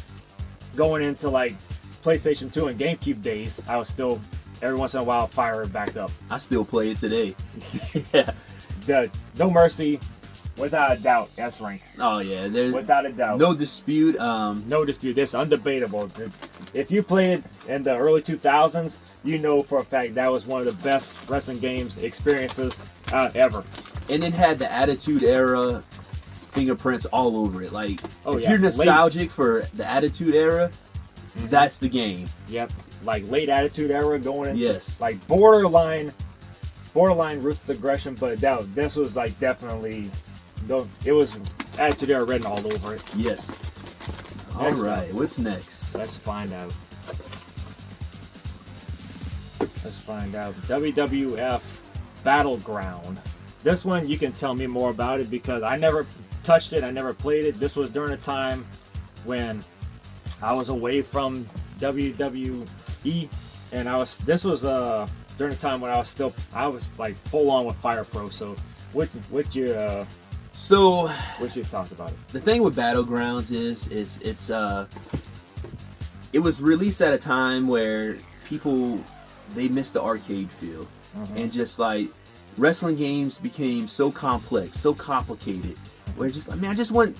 going into like PlayStation 2 and GameCube days. I was still every once in a while fire it back up. I still play it today. Yeah. The No Mercy, without a doubt, that's ranked. Oh yeah, there's without a doubt, no dispute. No dispute. It's undebatable. If you played it in the early 2000s, you know for a fact that was one of the best wrestling games experiences ever. And it had the Attitude Era fingerprints all over it. Like, if you're nostalgic for the Attitude Era, that's the game. Yep, like late Attitude Era going into like borderline ruthless aggression, but this was like definitely, it was Attitude Era written all over it. Yes. All right, what's next? Let's find out. WWF Battleground. This one, you can tell me more about it because I never touched it. I never played it. This was during a time when I was away from WWE, and this was during the time when I was like full on with Fire Pro. So what's your thoughts about it? The thing with Battlegrounds is it was released at a time where people, they missed the arcade feel. And just like wrestling games became so complex, so complicated, where just like, man, I just want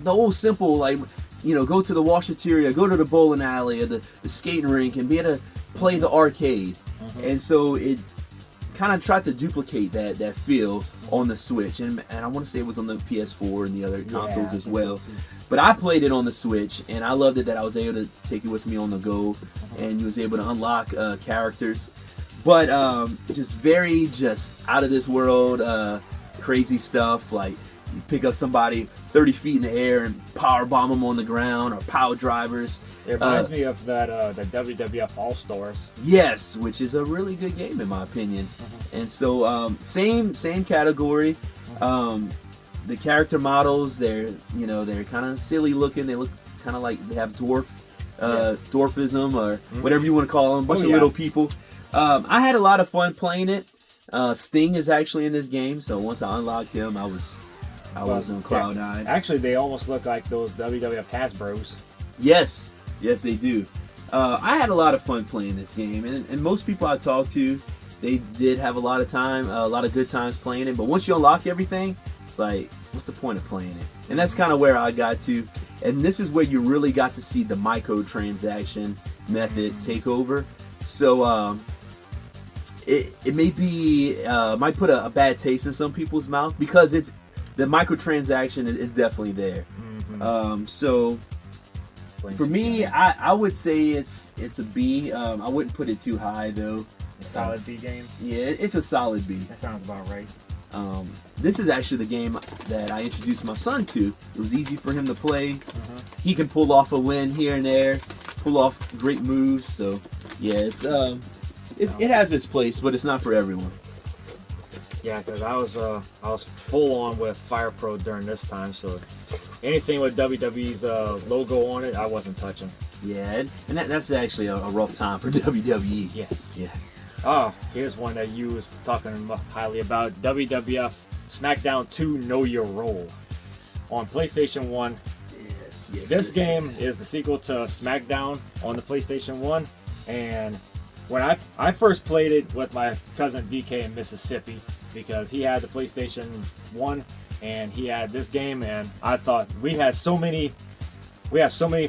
the old simple, like, you know, go to the washateria, go to the bowling alley or the skating rink and be able to play the arcade. And so it kind of tried to duplicate that feel on the Switch, and I want to say it was on the PS4 and the other consoles as well. But I played it on the Switch, and I loved it that I was able to take it with me on the go, and you was able to unlock characters. But just out of this world, crazy stuff, like you pick up somebody 30 feet in the air and power bomb them on the ground, or power drivers. It reminds me of that the WWF All Stars. Yes, which is a really good game in my opinion. And so same category. The character models, they're kind of silly looking. They look kind of like they have dwarfism or whatever you want to call them. A bunch of little people. I had a lot of fun playing it. Sting is actually in this game, so once I unlocked him, I was on cloud nine. Actually, they almost look like those WWF Hasbros. Yes, they do. I had a lot of fun playing this game, and most people I talked to, they did have a lot of good times playing it. But once you unlock everything, it's like, what's the point of playing it? And that's kind of where I got to. And this is where you really got to see the microtransaction method take over. So it may be might put a bad taste in some people's mouth, because the microtransaction is definitely there. So for me, I would say it's a B. I wouldn't put it too high though. Solid B game? Yeah, it's a solid B. That sounds about right. This is actually the game that I introduced my son to. It was easy for him to play. He can pull off a win here and there, pull off great moves. So yeah, it has its place, but it's not for everyone. Yeah, because I was full on with Fire Pro during this time, so anything with WWE's logo on it, I wasn't touching. Yeah, and that's actually a rough time for WWE. Yeah. Oh, here's one that you was talking highly about. WWF SmackDown 2 Know Your Role on PlayStation 1. Yes. This game is the sequel to SmackDown on the PlayStation 1. And when I first played it with my cousin DK in Mississippi, because he had the PlayStation 1 and he had this game, and I thought we had so many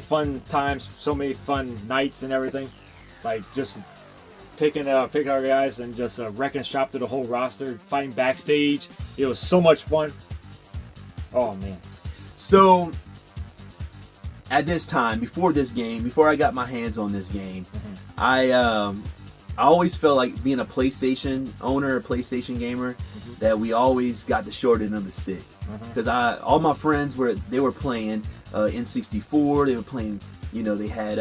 fun times, so many fun nights and everything. Like just picking our guys and just wrecking shop to the whole roster, fighting backstage. It was so much fun. Oh man. So at this time, before I got my hands on this game, I always felt like being a PlayStation owner, a PlayStation gamer, that we always got the short end of the stick. Because all my friends were playing N64, they were playing, they had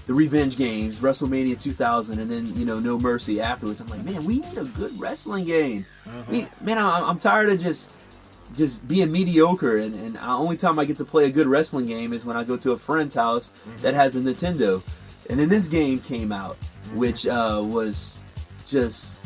the revenge games, WrestleMania 2000, and then No Mercy afterwards. I'm like, man, we need a good wrestling game. I'm tired of just being mediocre, and the only time I get to play a good wrestling game is when I go to a friend's house that has a Nintendo. And then this game came out, which was just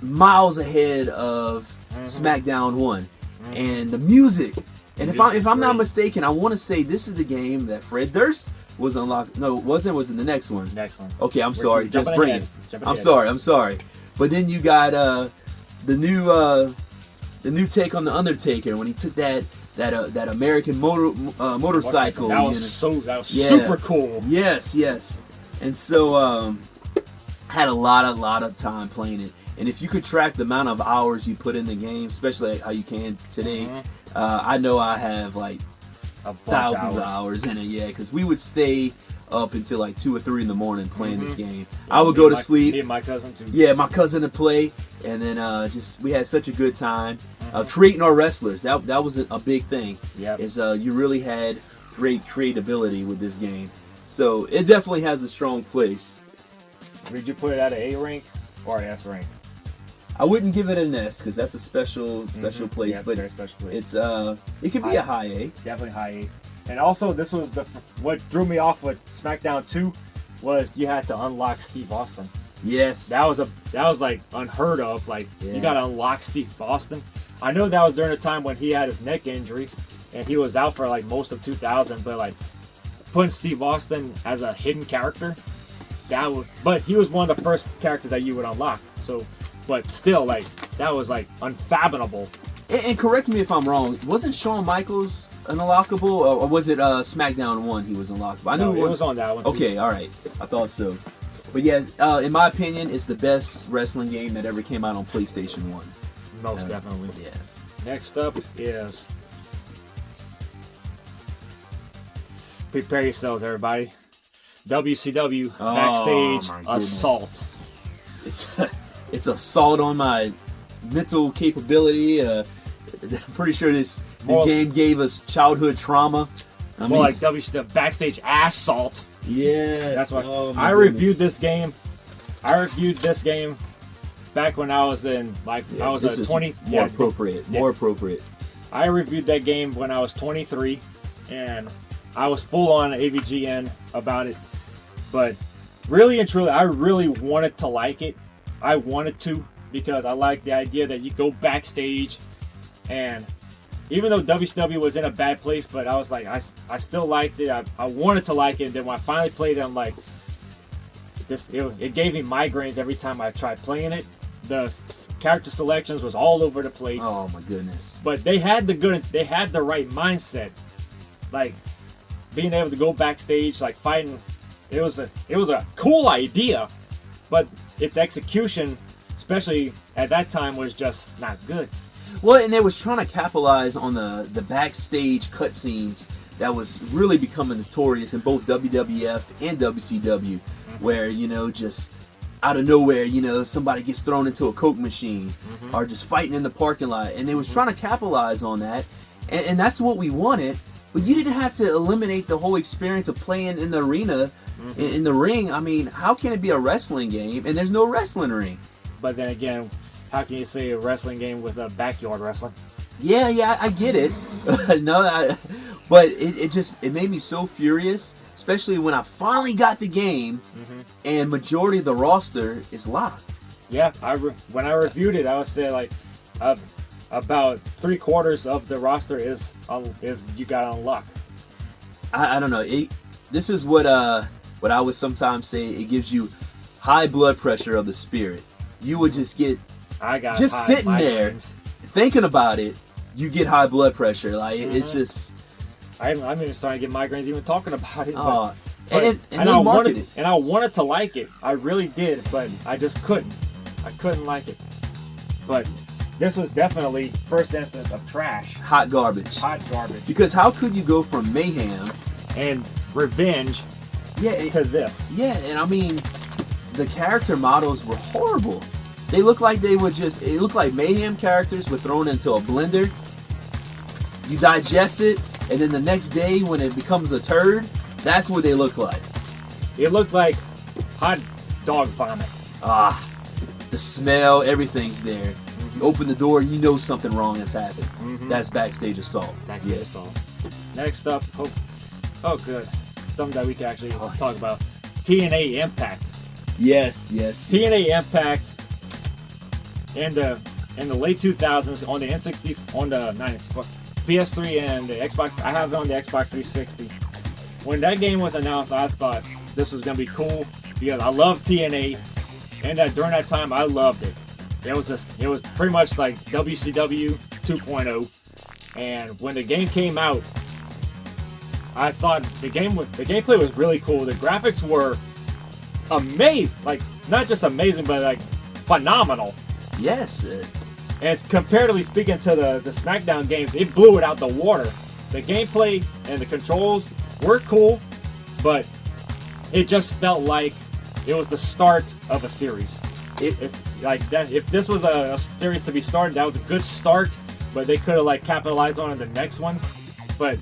miles ahead of SmackDown 1. And the music, and if I'm not mistaken, I want to say this is the game that Fred Durst was unlocked. No, it wasn't. Was in the next one. Next one. Okay, I'm sorry. Just bring it. I'm sorry. But then you got the new take on the Undertaker when he took that American motorcycle. That was super cool. Yes. And so had a lot of time playing it. And if you could track the amount of hours you put in the game, especially how you can today, I know I have like thousands of hours in it. Yeah, because we would stay up until like 2 or 3 in the morning playing this game. I would go to sleep. Me and my cousin too. Yeah, my cousin to play, and then we had such a good time creating our wrestlers. That was a big thing. Yeah, you really had great creatability with this game. So it definitely has a strong place. Would you put it at an A rank or an S rank? I wouldn't give it an S because that's a special place, yeah, but very special place. It could be a high A. Definitely high A. And also, this was what threw me off with SmackDown 2 was you had to unlock Steve Austin. Yes. That was like unheard of. Like you got to unlock Steve Austin. I know that was during a time when he had his neck injury, and he was out for like most of 2000. But like putting Steve Austin as a hidden character, but he was one of the first characters that you would unlock. So, but still, like that was like unfathomable. And correct me if I'm wrong. Wasn't Shawn Michaels unlockable, or was it SmackDown 1 he was unlockable? I knew it was on that one. Okay, all right. I thought so. But yeah, in my opinion, it's the best wrestling game that ever came out on PlayStation 1. Most definitely. Yeah. Next up is, prepare yourselves, everybody. WCW Backstage Assault. It's assault on my mental capability. I'm pretty sure this game gave us childhood trauma. I mean, like WCW Backstage Assault. Yes. That's what I reviewed this game. I reviewed this game back when I was in I was a 20. More appropriate. More appropriate. I reviewed that game when I was 23, and I was full on AVGN about it. But really and truly, I really wanted to like it. I wanted to, because I like the idea that you go backstage, and even though WCW was in a bad place, but I was like, I still liked it. I wanted to like it. And then when I finally played it, I'm like, it gave me migraines every time I tried playing it. The character selections was all over the place. Oh my goodness! But they had the right mindset, like being able to go backstage, like fighting. It was a cool idea, but its execution, especially at that time, was just not good. Well, and they was trying to capitalize on the backstage cutscenes that was really becoming notorious in both WWF and WCW, where, just out of nowhere, somebody gets thrown into a Coke machine, or just fighting in the parking lot, and they was trying to capitalize on that, and that's what we wanted. But you didn't have to eliminate the whole experience of playing in the arena, in the ring. I mean, how can it be a wrestling game and there's no wrestling ring? But then again, how can you say a wrestling game with a backyard wrestling? Yeah, I get it. But it made me so furious, especially when I finally got the game, and majority of the roster is locked. Yeah, when I reviewed it, I would say like about 3/4 of the roster is you got to unlock. I don't know. This is what I would sometimes say. It gives you high blood pressure of the spirit. You would just get sitting there thinking about it. You get high blood pressure. Like it's just. I'm even starting to get migraines even talking about it. And I wanted to like it. I really did, but I just couldn't. I couldn't like it. But this was definitely first instance of trash. Hot garbage. Because how could you go from Mayhem and Revenge to this? Yeah, and I mean, the character models were horrible. They looked like it looked like Mayhem characters were thrown into a blender. You digest it, and then the next day when it becomes a turd, that's what they look like. It looked like hot dog vomit. The smell, everything's there. You open the door, you know something wrong has happened. That's Backstage Assault. Assault. Next up, good. Something that we can actually talk about. TNA Impact. Yes. TNA Impact in the late 2000s on the N60, on the PS3 and the Xbox. I have it on the Xbox 360. When that game was announced, I thought this was gonna be cool because I love TNA, and during that time I loved it. It was pretty much like WCW 2.0, and when the game came out, I thought the gameplay was really cool. The graphics were amazing, like not just amazing, but like phenomenal. Yes. And comparatively speaking to the SmackDown games, it blew it out the water. The gameplay and the controls were cool, but it just felt like it was the start of a series. If this was a series to be started, that was a good start, but they could have capitalized on the next ones. But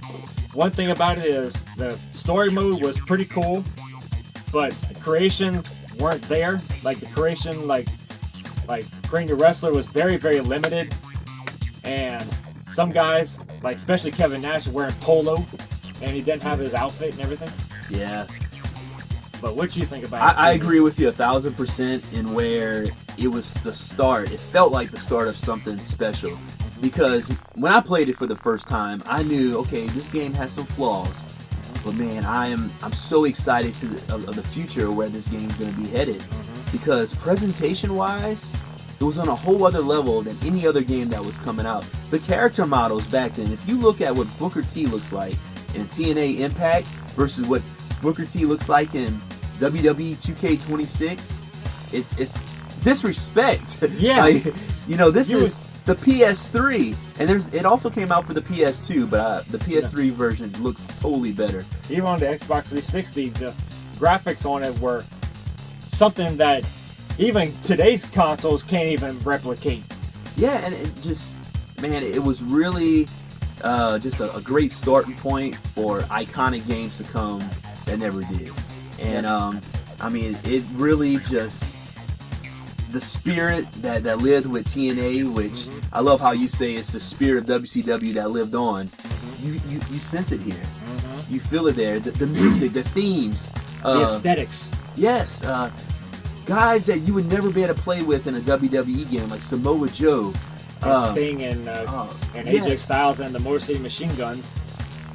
one thing about it is the story mode was pretty cool, but the creations weren't there. Like the creation, like creating a wrestler was very, very limited, and some guys, especially Kevin Nash, wearing polo, and he didn't have his outfit and everything. Yeah. But what do you think about it? I agree with you 1,000% in where it was the start. It felt like the start of something special. Because when I played it for the first time, I knew, okay, this game has some flaws. But man, I'm so excited of the future where this game's going to be headed. Because presentation-wise, it was on a whole other level than any other game that was coming out. The character models back then, if you look at what Booker T looks like in TNA Impact versus what Booker T looks like in WWE 2K26, it's disrespect. Yeah. Like, you know, this is the PS3, and it also came out for the PS2, but the PS3 version looks totally better. Even on the Xbox 360, the graphics on it were something that even today's consoles can't even replicate. Yeah, and it just, man, it was really just a great starting point for iconic games to come that never did. And I mean, it really just, the spirit that lived with TNA, which I love how you say it's the spirit of WCW that lived on. You sense it here. You feel it there. The music, the themes, the aesthetics. Yes, guys that you would never be able to play with in a WWE game, like Samoa Joe, Sting and AJ Styles and the Motor City Machine Guns.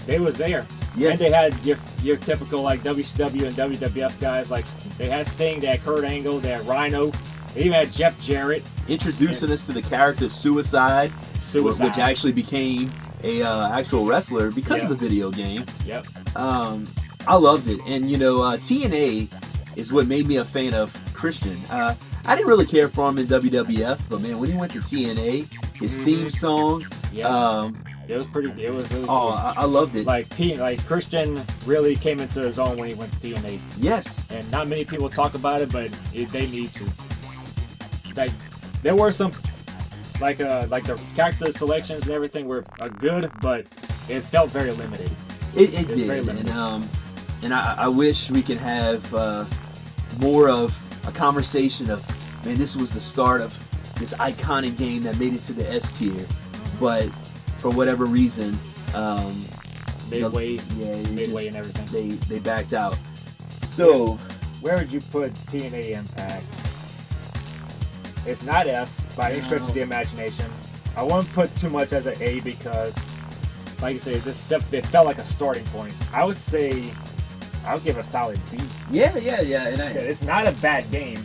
They was there. Yes. And they had your typical like WCW and WWF guys. Like they had Sting, they had Kurt Angle, they had Rhino. They even had Jeff Jarrett. Introducing us to the character Suicide, which actually became a actual wrestler because of the video game. Yep. I loved it. And, you know, TNA is what made me a fan of Christian. I didn't really care for him in WWF, but, man, when he went to TNA, his theme song... It was really cool. I loved it. Like Christian really came into his own when he went to TNA. Yes. And not many people talk about it, but they need to. Like there were some like the character selections and everything were good, but it felt very limited. It did. Very limited. And I wish we could have more of a conversation of, man, this was the start of this iconic game that made it to the S tier, but for whatever reason, midway and everything, they backed out. So, where would you put TNA Impact? It's not S by any stretch of the imagination. I wouldn't put too much as an A because, like you say, it felt like a starting point. I would give it a solid B. Yeah. And it's not a bad game.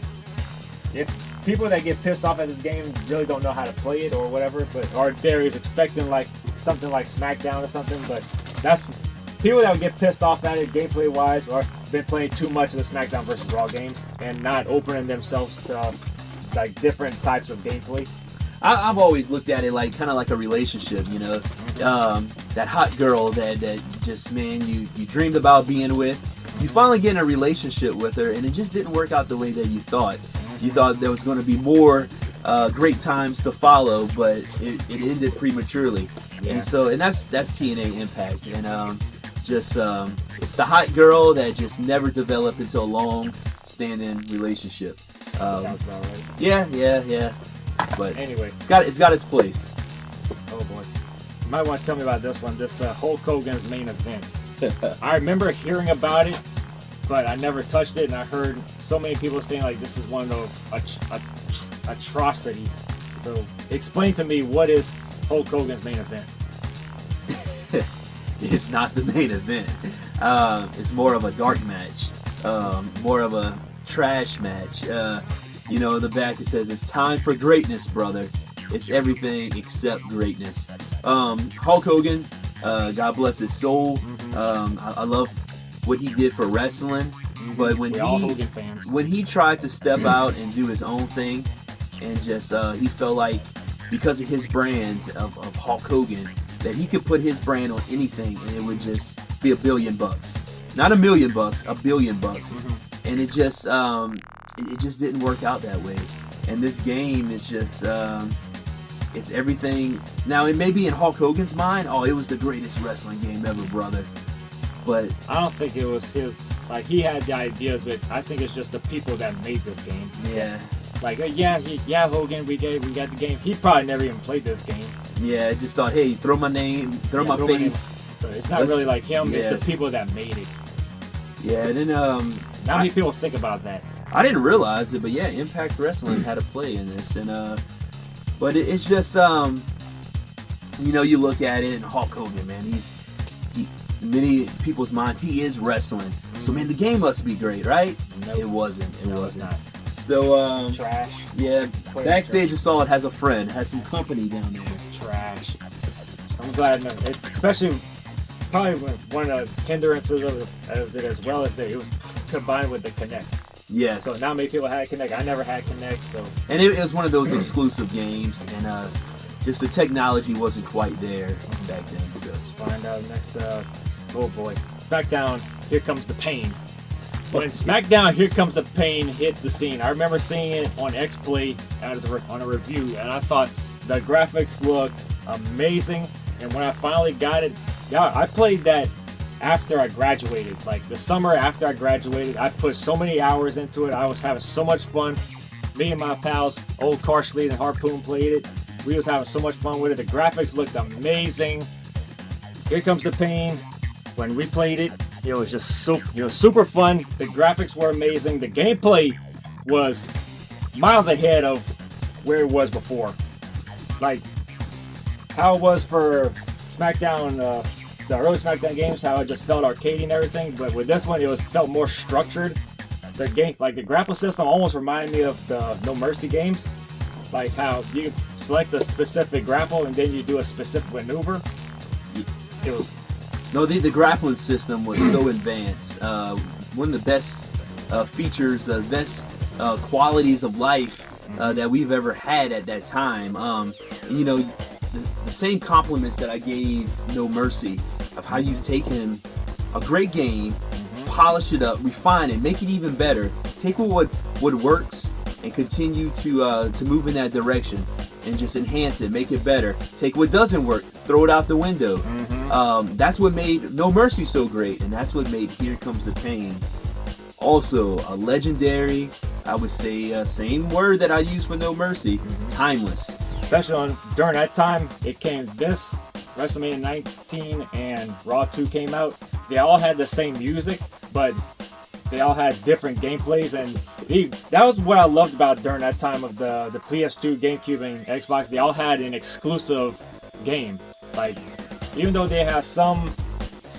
If people that get pissed off at this game really don't know how to play it or whatever, or they're expecting like something like SmackDown or something, but that's people that would get pissed off at it gameplay wise or been playing too much of the SmackDown versus Raw games and not opening themselves to like different types of gameplay. I've always looked at it like kind of like a relationship, you know, that hot girl that just, man, you dreamed about being with. You finally get in a relationship with her, and it just didn't work out the way that you thought. You thought there was going to be more great times to follow, but it ended prematurely. Yeah. And that's TNA Impact, and it's the hot girl that just never developed into a long-standing relationship. Sounds about right. Yeah. But anyway, it's got its place. Oh boy, you might want to tell me about this one. This Hulk Hogan's main event. I remember hearing about it, but I never touched it, and I heard so many people saying like this is one of those atrocity. So explain to me, what is Hulk Hogan's main event? It's not the main event. It's more of a dark match, more of a trash match. You know, in the back it says, "It's time for greatness, brother. It's everything except greatness." Hulk Hogan, God bless his soul. I love what he did for wrestling, but when he tried to step out and do his own thing, and just he felt like because of his brand of Hulk Hogan that he could put his brand on anything and it would just be $1 billion. Not $1 million, $1 billion. And it just didn't work out that way. And this game is just it's everything. Now it may be in Hulk Hogan's mind, it was the greatest wrestling game ever, brother. But I don't think it was his. Like, he had the ideas, but I think it's just the people that made this game. Yeah. Like, Hogan, we got the game. He probably never even played this game. Yeah, just thought, hey, throw my name, throw my face. So it's not really like him. It's the people that made it. Yeah, and then Not many people think about that. I didn't realize it, but yeah, Impact Wrestling had a play in this, and but it's just you know, you look at it, and Hulk Hogan, man, many people's minds, he is wrestling. So man, the game must be great, right? Nope. It wasn't. It No, wasn't. it's not. So Trash. yeah, backstage I saw it has a friend, has some company down there. Trash. So I'm glad, especially probably one of the hindrances of it as well as that it was combined with the Kinect. Yes. So not many people had Kinect. I never had Kinect, so. And it was one of those exclusive games, and just the technology wasn't quite there back then. So Let's find out next. Oh boy, SmackDown. Here comes the pain. When SmackDown Here Comes the Pain hit the scene, I remember seeing it on XPlay on a review, and I thought the graphics looked amazing. And when I finally got it, yeah, I played that after I graduated. Like the summer after I graduated, I put so many hours into it. I was having so much fun. Me and my pals, Old Carshley and Harpoon, played it. We was having so much fun with it. The graphics looked amazing. Here Comes the Pain. When we played it, it was just super fun. The graphics were amazing. The gameplay was miles ahead of where it was before. Like how it was for SmackDown, the early SmackDown games, how it just felt arcadey and everything. But with this one, it felt more structured. The game, like the grapple system, almost reminded me of the No Mercy games. Like how you select a specific grapple and then you do a specific maneuver. It was. no, the grappling system was so advanced. One of the best features, the best qualities of life that we've ever had at that time. You know, the same compliments that I gave No Mercy of how you've taken a great game, polish it up, refine it, make it even better. Take what works and continue to move in that direction and just enhance it, make it better. Take what doesn't work, throw it out the window. That's what made No Mercy so great, and that's what made Here Comes the Pain also a legendary, I would say, same word that I use for No Mercy, timeless. Especially during that time, it came this WrestleMania 19 and Raw 2 came out. They all had the same music, but they all had different gameplays, and that was what I loved about during that time of the PS2, GameCube, and Xbox. They all had an exclusive game. Like, even though they have some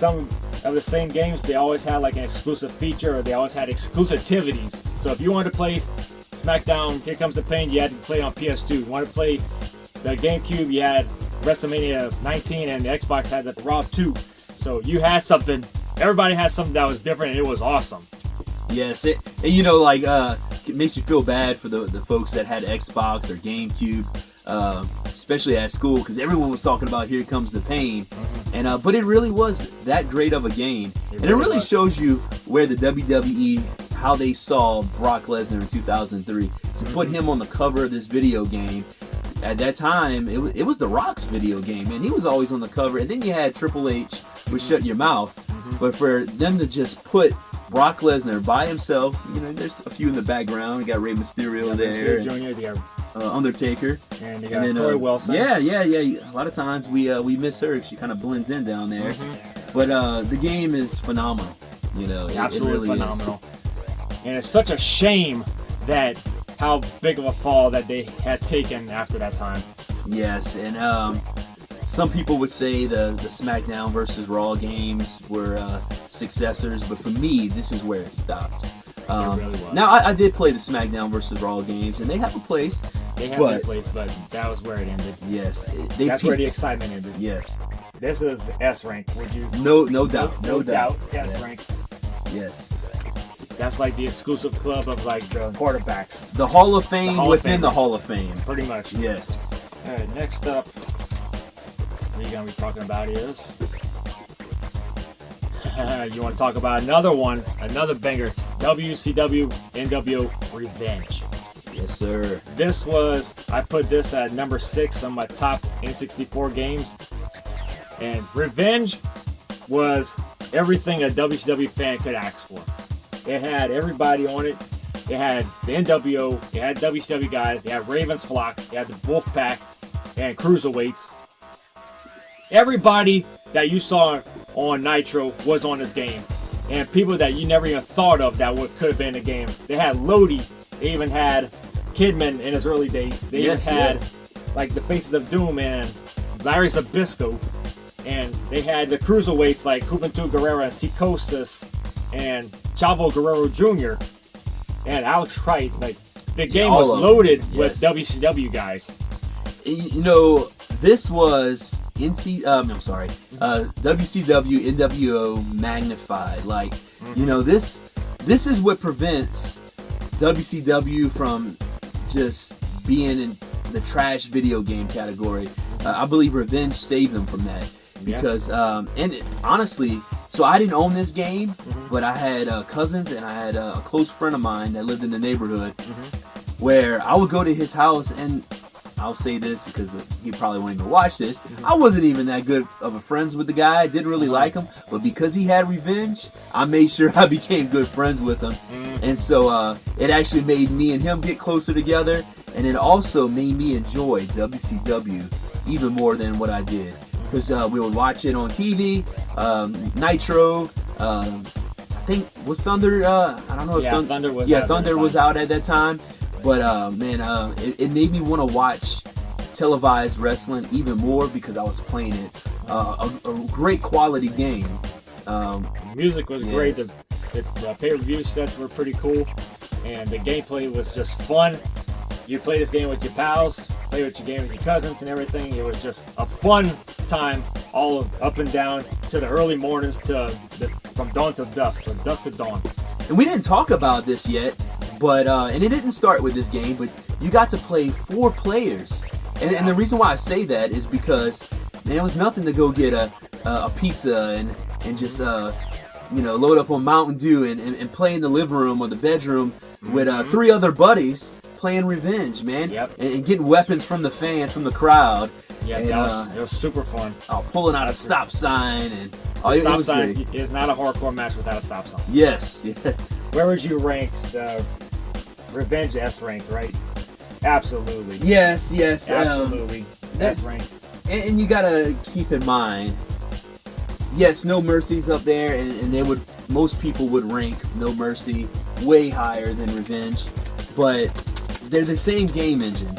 of the same games, they always had like an exclusive feature, or they always had exclusivities. So if you wanted to play SmackDown Here Comes the Pain, you had to play it on PS2. You wanted to play the GameCube, you had WrestleMania 19, and the Xbox had the Raw 2. So you had something. Everybody had something that was different, and it was awesome. Yes, and you know, like it makes you feel bad for the folks that had Xbox or GameCube, especially at school, because everyone was talking about Here Comes the Pain, and but it really was that great of a game, and it really shows you where the WWE, how they saw Brock Lesnar in 2003 to put him on the cover of this video game. At that time, it was The Rock's video game, and he was always on the cover. And then you had Triple H with Shut Your Mouth, but for them to just put Brock Lesnar by himself, you know, there's a few in the background. You got Rey Mysterio there, Jr., they got Undertaker, and you got Tori Wilson. Yeah. A lot of times we miss her. She kind of blends in down there, but the game is phenomenal. You know, Absolutely it really phenomenal. And it's such a shame that how big of a fall that they had taken after that time. Yes, and some people would say the SmackDown versus Raw games were successors, but for me, this is where it stopped. It really was. Now, I did play the SmackDown versus Raw games, and they have a place. They have their place, but that was where it ended. Yes, that's where the excitement ended. Yes. This is S rank. Would you? No doubt. No doubt. S rank. Yes. That's like the exclusive club of like the quarterbacks. The Hall of Fame within the Hall of Fame. Pretty much. Yes. All right. Next up, what you're gonna be talking about is you want to talk about another one, another banger, WCW NWO Revenge. Yes, sir. This was, I put this at number 6 on my top N64 games. And Revenge was everything a WCW fan could ask for. It had everybody on it. It had the NWO, it had WCW guys, it had Raven's Flock, it had the Wolfpack, and Cruiserweights. Everybody that you saw on Nitro was on this game. and people that you never even thought of that could have been in the game. They had Lodi. They even had Kidman in his early days. They even had like the Faces of Doom and Larry Zabisco. And they had the cruiserweights like Juventud Guerrera and Psicosis and Chavo Guerrero Jr. and Alex Wright. Like, the game was loaded with WCW guys. You know, this was WCW NWO magnified. Like, you know, this is what prevents WCW from just being in the trash video game category. I believe Revenge saved them from that. Because, honestly, so I didn't own this game, but I had cousins and I had a close friend of mine that lived in the neighborhood where I would go to his house, and I'll say this because he probably won't even watch this. I wasn't even that good of a friends with the guy. I didn't really like him, but because he had Revenge, I made sure I became good friends with him. And so it actually made me and him get closer together, and it also made me enjoy WCW even more than what I did. Because we would watch it on TV, Nitro. I think was Thunder. I don't know if Thunder was. Yeah, Thunder was out at that time. But man, it made me want to watch televised wrestling even more because I was playing it. A great quality game. Music was great. The pay-per-view sets were pretty cool, and the gameplay was just fun. You play this game with your pals, play with your game with your cousins and everything. It was just a fun time, all up and down to the early mornings from dawn to dusk, from dusk to dawn. And we didn't talk about this yet, but and it didn't start with this game, but you got to play 4 players. And the reason why I say that is because there was nothing to go get a pizza and just load up on Mountain Dew and play in the living room or the bedroom with 3 other buddies playing Revenge, man. And getting weapons from the fans, from the crowd. Yeah, and, it was super fun. Pulling out a stop sign and stop sign is not a hardcore match without a stop sign. Yes. Where would you rank the Revenge S rank, right? Absolutely. Yes. Absolutely. S rank. And you gotta keep in mind, yes, No Mercy's up there, and most people would rank No Mercy way higher than Revenge, but they're the same game engine.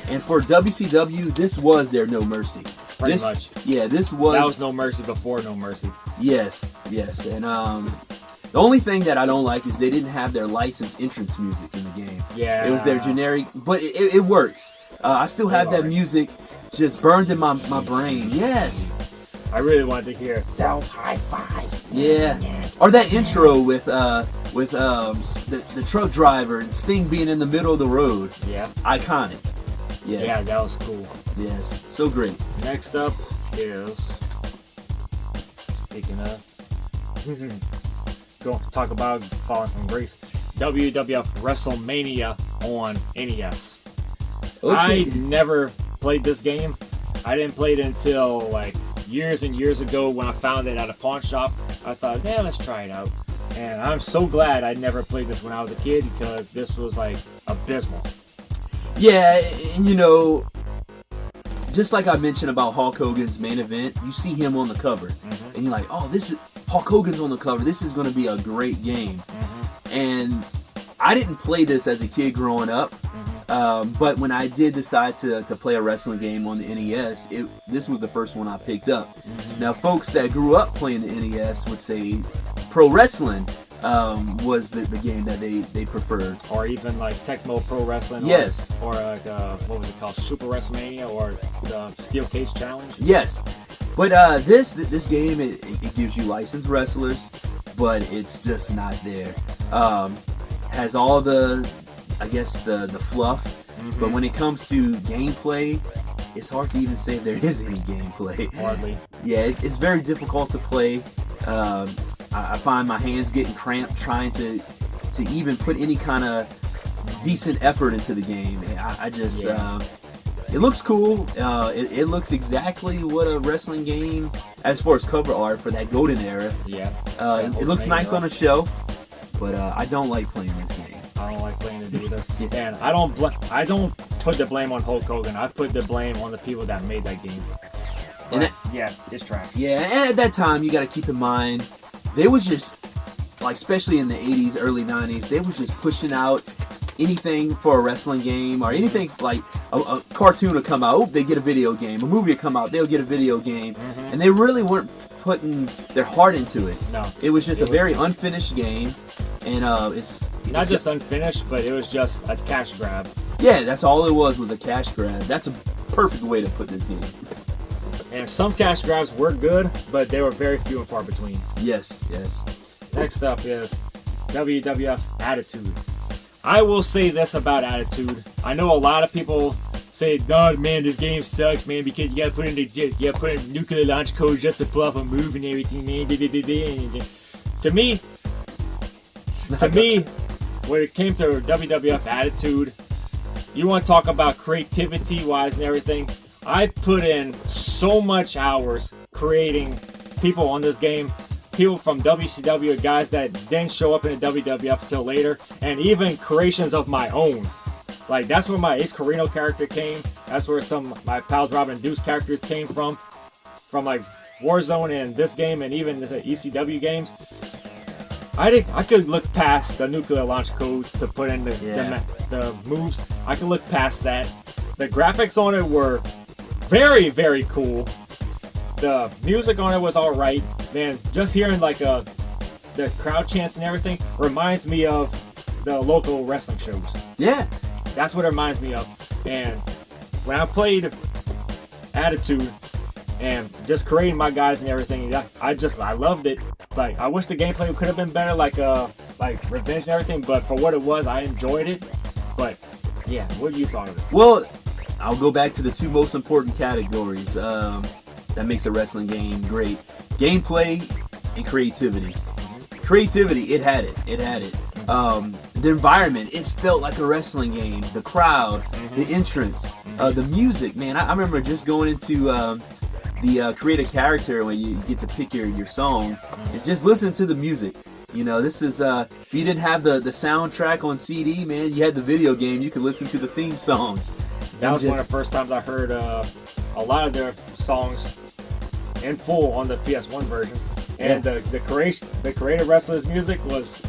And for WCW, this was their No Mercy. Pretty much. Yeah, That was No Mercy before No Mercy. Yes. And the only thing that I don't like is they didn't have their licensed entrance music in the game. Yeah. It was their generic, but it works. I still have that music just burned in my brain. Yes. I really wanted to hear South High Five. Yeah. Or that intro with the truck driver and Sting being in the middle of the road. Yeah. Iconic. Yes. Yeah, that was cool. Yes. So great. Next up is, speaking of, go talk about Falling from Grace, WWF WrestleMania on NES. Okay. I never played this game. I didn't play it until like years and years ago when I found it at a pawn shop. I thought, yeah, let's try it out. And I'm so glad I never played this when I was a kid because this was like abysmal. Yeah, and just like I mentioned about Hulk Hogan's main event, you see him on the cover, and you're like, oh, this is Hulk Hogan's on the cover. This is going to be a great game. And I didn't play this as a kid growing up, but when I did decide to play a wrestling game on the NES, this was the first one I picked up. Now, folks that grew up playing the NES would say pro wrestling was the game that they preferred. Or even like Tecmo Pro Wrestling. Yes. Or like, what was it called? Super WrestleMania or the Steel Cage Challenge. Yes. But this game, it gives you licensed wrestlers, but it's just not there. Has all the fluff, but when it comes to gameplay, it's hard to even say if there is any gameplay. Hardly. Yeah, it's very difficult to play. I find my hands getting cramped trying to even put any kind of decent effort into the game. It looks cool. It looks exactly what a wrestling game, as far as cover art for that golden era. Yeah. It looks nice on a shelf, but I don't like playing this game. I don't like playing it either. And I don't put the blame on Hulk Hogan. I put the blame on the people that made that game. And it's trash. Yeah, and at that time, you got to keep in mind, there was just like especially in the 80s, early 90s, they were just pushing out anything for a wrestling game or anything like a cartoon would come out. Oh, they get a video game. A movie would come out. They'll get a video game. And they really weren't putting their heart into it. No. It was just a very unfinished game. And it's not just unfinished, but it was just a cash grab. Yeah, that's all it was a cash grab. That's a perfect way to put this game. And some cash grabs were good, but they were very few and far between. Yes. Next up is WWF Attitude. I will say this about Attitude. I know a lot of people say, "No, man, this game sucks, man, because you gotta put in nuclear launch codes just to pull off a move and everything, man." To me, when it came to WWF Attitude, you want to talk about creativity-wise and everything. I put in so much hours creating people on this game. People from WCW, guys that didn't show up in the WWF until later, and even creations of my own. Like, that's where my Ace Carino character came. That's where some of my pals Robin and Deuce characters came from like Warzone and this game, and even the ECW games. I could look past the nuclear launch codes to put in the moves. I could look past that. The graphics on it were very, very cool. The music on it was alright. Man, just hearing like the crowd chants and everything reminds me of the local wrestling shows. Yeah. That's what it reminds me of. And when I played Attitude and just creating my guys and everything, I loved it. Like, I wish the gameplay could have been better, like Revenge and everything, but for what it was, I enjoyed it. But yeah, what you thought of it? Well, I'll go back to the two most important categories that makes a wrestling game great: gameplay and creativity. Creativity, it had it. The environment, it felt like a wrestling game. The crowd, the entrance, the music, man. I remember just going into the create a character when you get to pick your song. It's just listening to the music. You know, this is if you didn't have the soundtrack on CD, man, you had the video game. You could listen to the theme songs. That was one of the first times I heard a lot of their songs in full on the PS1 version. And the Creative Wrestlers music was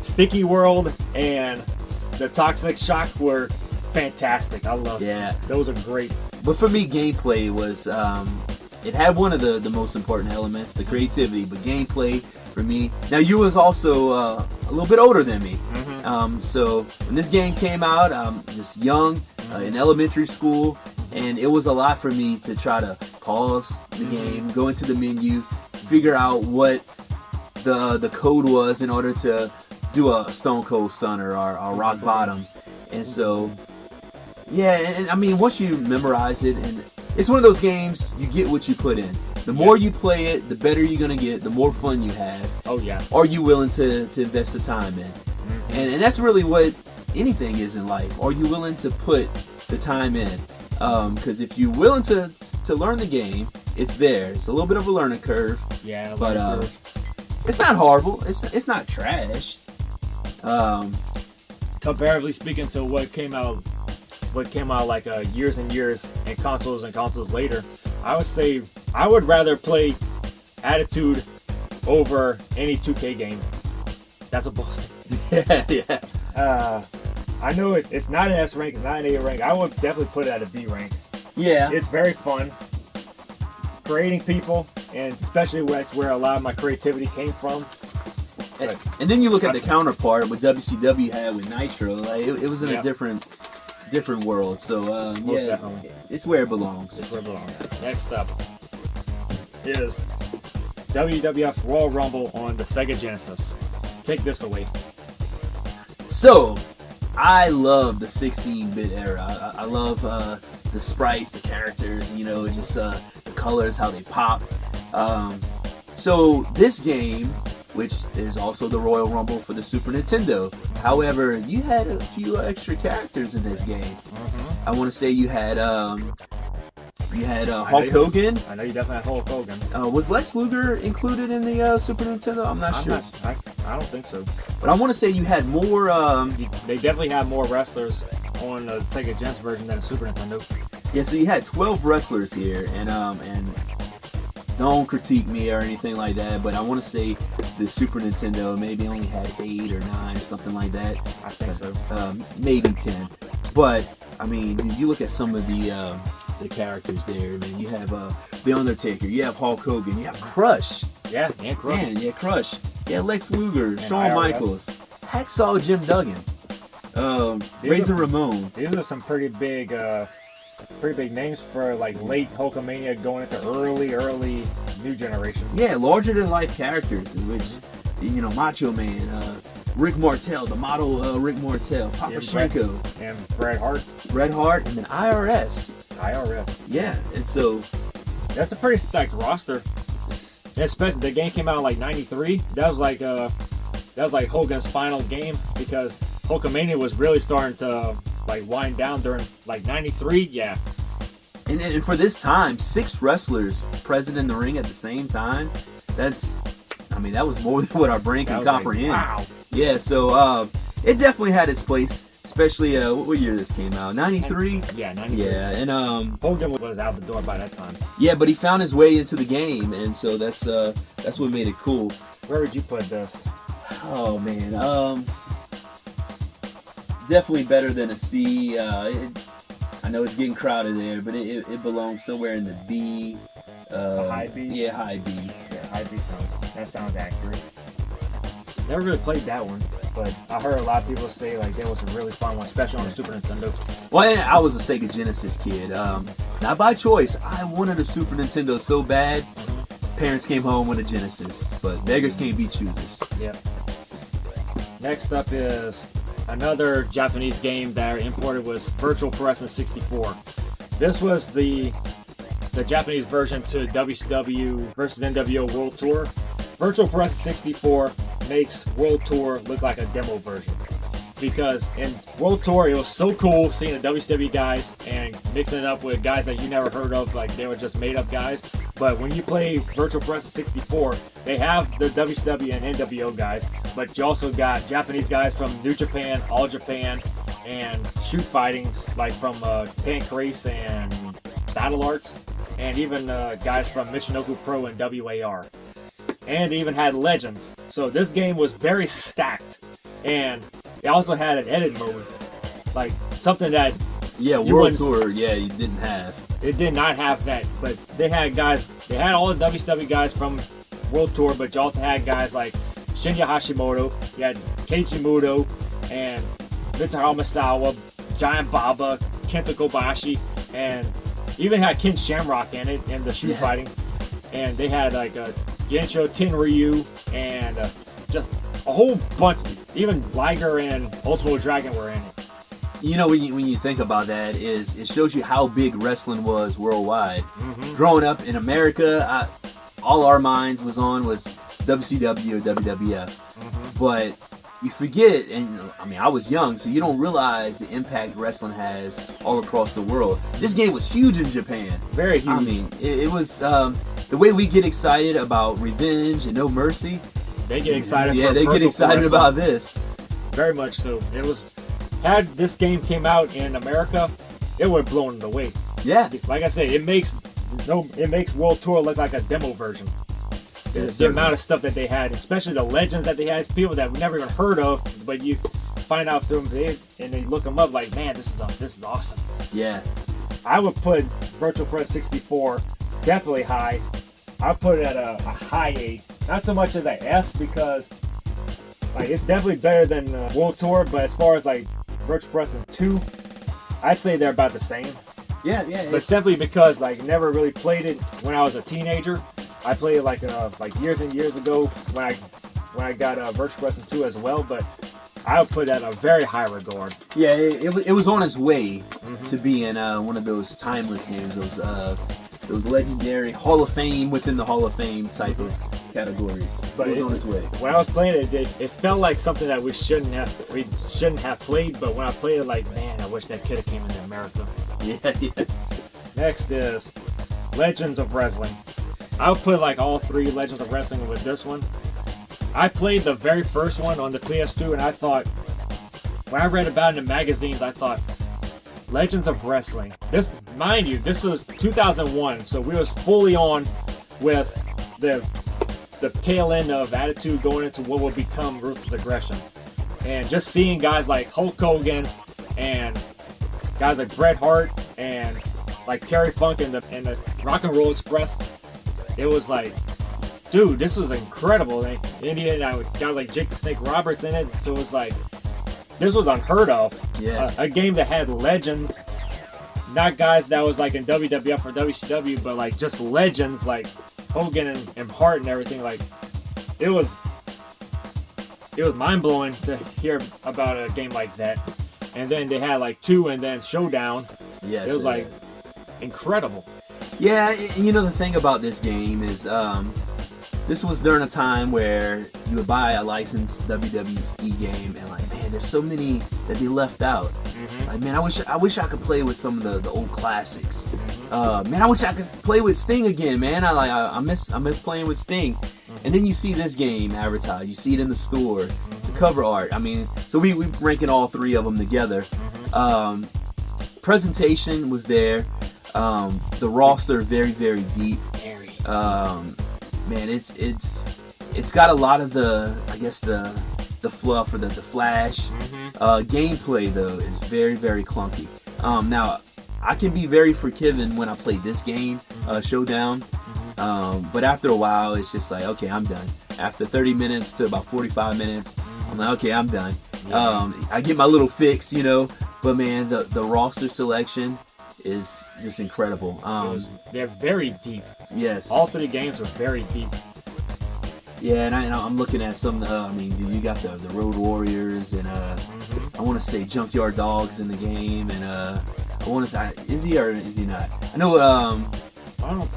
Sticky World and the Toxic Shock were fantastic. I loved it. Those are great. But for me, gameplay was it had one of the most important elements, the creativity, but gameplay for me. Now, you was also a little bit older than me. So when this game came out, I'm just young, in elementary school, and it was a lot for me to try to pause the game, go into the menu, figure out what the code was in order to do a Stone Cold Stunner or a Rock Bottom. And so, yeah, and I mean, once you memorize it, and it's one of those games, you get what you put in. The more you play it, the better you're going to get, the more fun you have. Oh, yeah. Are you willing to invest the time in? And that's really what anything is in life. Are you willing to put the time in? Because if you're willing to learn the game, it's there. It's a little bit of a learning curve. Yeah, but it's not horrible. It's not trash. Comparatively speaking to what came out like years and years and consoles later, I would say I would rather play Attitude over any 2K game. That's a boss. Yeah. I know it's not an S rank, it's not an A rank. I would definitely put it at a B rank. Yeah. It's very fun creating people, and especially that's where a lot of my creativity came from. And then you look at the counterpart, what WCW had with Nitro. Like it was in a different world. So definitely. It's where it belongs. It's where it belongs. Next up is WWF Royal Rumble on the Sega Genesis. Take this away. So, I love the 16-bit era. I love the sprites, the characters, you know, just the colors, how they pop. So this game, which is also the Royal Rumble for the Super Nintendo. However, you had a few extra characters in this game. I want to say you had Hulk Hogan. I know you definitely had Hulk Hogan. Was Lex Luger included in the Super Nintendo? I'm not sure. I don't think so. But I want to say you had more. They definitely had more wrestlers on the Sega Genesis version than the Super Nintendo. Yeah, so you had 12 wrestlers here, and don't critique me or anything like that, but I want to say the Super Nintendo maybe only had 8 or 9 or something like that. I think so. Maybe 10. But I mean, dude, you look at some of the characters there, man. You have the Undertaker, you have Hulk Hogan, you have Crush. Yeah, and Crush. Man, yeah, Crush. Yeah, Lex Luger, and Shawn IRS. Michaels, Hacksaw Jim Duggan, Razor Ramon. These are some pretty big names for like late Hulkamania going into early new generation. Yeah, larger than life characters, in which, you know, Macho Man, Rick Martel, the model Rick Martel, Papa Shanko, and Bret Hart, and then IRS. Yeah, and so that's a pretty stacked roster. Especially the game came out in like '93. That was like Hogan's final game, because Hulkamania was really starting to like wind down during like '93. Yeah. And for this time, 6 wrestlers present in the ring at the same time. That was more than what our brain can comprehend. Like, wow. Yeah, so it definitely had its place, especially what year this came out? 93? Yeah, 93. Yeah, and Hogan was out the door by that time. Yeah, but he found his way into the game, and so that's what made it cool. Where would you put this? Oh man, definitely better than a C. I know it's getting crowded there, but it belongs somewhere in the B. High B? Yeah, high B. Yeah, high B sounds accurate. Never really played that one, but I heard a lot of people say like that was a really fun one, especially on the Super Nintendo. Well, and I was a Sega Genesis kid. Not by choice. I wanted a Super Nintendo so bad. Parents came home with a Genesis, but beggars can't be choosers. Yeah. Next up is another Japanese game that I imported, was Virtual Pro Wrestling 64. This was the Japanese version to WCW versus NWO World Tour. Virtual Pro Wrestling 64 makes World Tour look like a demo version, because in World Tour it was so cool seeing the WCW guys and mixing it up with guys that you never heard of, like they were just made up guys. But when you play Virtual Pro Wrestling 64, they have the WCW and NWO guys, but you also got Japanese guys from New Japan, All Japan, and shoot fightings like from Pancrase and Battle Arts, and even guys from Michinoku Pro and WAR. And they even had legends. So this game was very stacked, and it also had an edit mode, like something that World Tour, you didn't have. It did not have that, but they had guys. They had all the WCW guys from World Tour, but you also had guys like Shinya Hashimoto. You had Keiichi Muto and Mitsuharu Misawa, Giant Baba, Kenta Kobashi, and even had Ken Shamrock in it in the shoot fighting. And they had like Gensho Tenryu and just a whole bunch. Even Liger and Ultimo Dragon were in it. You know, when you think about that, is it shows you how big wrestling was worldwide. Mm-hmm. Growing up in America, all our minds was WCW or WWF. Mm-hmm. But you forget, and I mean, I was young, so you don't realize the impact wrestling has all across the world. This game was huge in Japan. Very huge. I mean, it was the way we get excited about Revenge and No Mercy. They get excited. Yeah, for they get excited about this. Very much so. It was. Had this game came out in America, it would have blown it away. Yeah. Like I said, it makes World Tour look like a demo version. The amount of stuff that they had, especially the legends that they had, people that we never even heard of, but you find out through them and they look them up like, man, this is awesome. Yeah. I would put Virtual Pro 64 definitely high. I put it at a high A. Not so much as an S, because like it's definitely better than World Tour, but as far as like Virtual Pro Wrestling 2, I'd say they're about the same. Yeah. But simply because like never really played it when I was a teenager. I played it like years and years ago when I got Virtual Pro Wrestling 2 as well. But I would put that in a very high regard. Yeah, it was on its way to being one of those timeless games, those legendary Hall of Fame within the Hall of Fame type of categories. But it was on its way. When I was playing it, it felt like something that we shouldn't have played. But when I played it, like, man, I wish that could have came into America. Yeah. Next is Legends of Wrestling. I would put like all 3 Legends of Wrestling with this one. I played the very first one on the PS2, and I thought, when I read about it in the magazines, I thought, Legends of Wrestling. This, mind you, this was 2001, so we was fully on with the tail end of Attitude going into what will become Ruthless Aggression. And just seeing guys like Hulk Hogan and guys like Bret Hart and like Terry Funk and the Rock and Roll Express, it was like, dude, this was incredible. And Indian guys like Jake the Snake Roberts in it, so it was like, this was unheard of. Yes. A game that had legends, not guys that was like in WWF or WCW, but like just legends like Hogan and Hart and everything. Like, it was mind blowing to hear about a game like that. And then they had like 2 and then Showdown. Yes. It was like incredible. Yeah, and you know the thing about this game is this was during a time where you would buy a licensed WWE game and like, man, there's so many that they left out. Mm-hmm. Like, man, I wish I could play with some of the old classics. Man, I wish I could play with Sting again, man. I miss playing with Sting. And then you see this game advertised. You see it in the store. The cover art. I mean, so we ranking all 3 of them together. Presentation was there. The roster very, very deep. Man, it's got a lot of the, I guess, the fluff or the flash. Gameplay though is very, very clunky. Now I can be very forgiving when I play this game, Showdown. But after a while, it's just like, okay, I'm done. After 30 minutes to about 45 minutes, I'm like, okay, I'm done. I get my little fix, you know. But man, the roster selection is just incredible. They're very deep. Yes. All 3 games are very deep. Yeah, and I'm looking at some. I mean, dude, you got the Road Warriors and I want to say Junkyard Dogs in the game, and I want to say, is he or is he not? I know.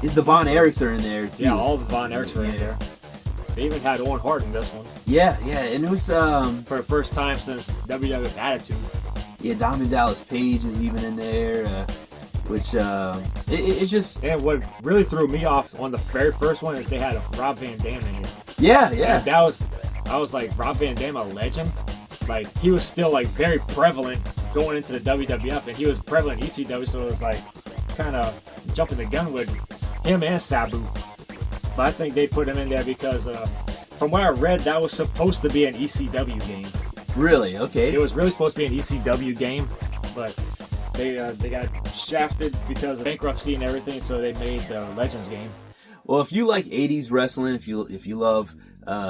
The Von Erichs are in there too. Yeah, all the Von Erichs were in there. They even had Owen Hart in this one. Yeah, and it was for the first time since WWF Attitude. Yeah, Diamond Dallas Page is even in there, which it's just. And what really threw me off on the very first one is they had Rob Van Dam in it. Yeah. And I was like, Rob Van Dam, a legend. Like, he was still like very prevalent going into the WWF, and he was prevalent in ECW, so it was like kind of jumping the gun with him and Sabu. But I think they put him in there because from what I read, that was supposed to be an ECW game. Really? Okay. It was really supposed to be an ECW game, but they got shafted because of bankruptcy and everything, so they made the Legends game. Well, if you like 80s wrestling, if you love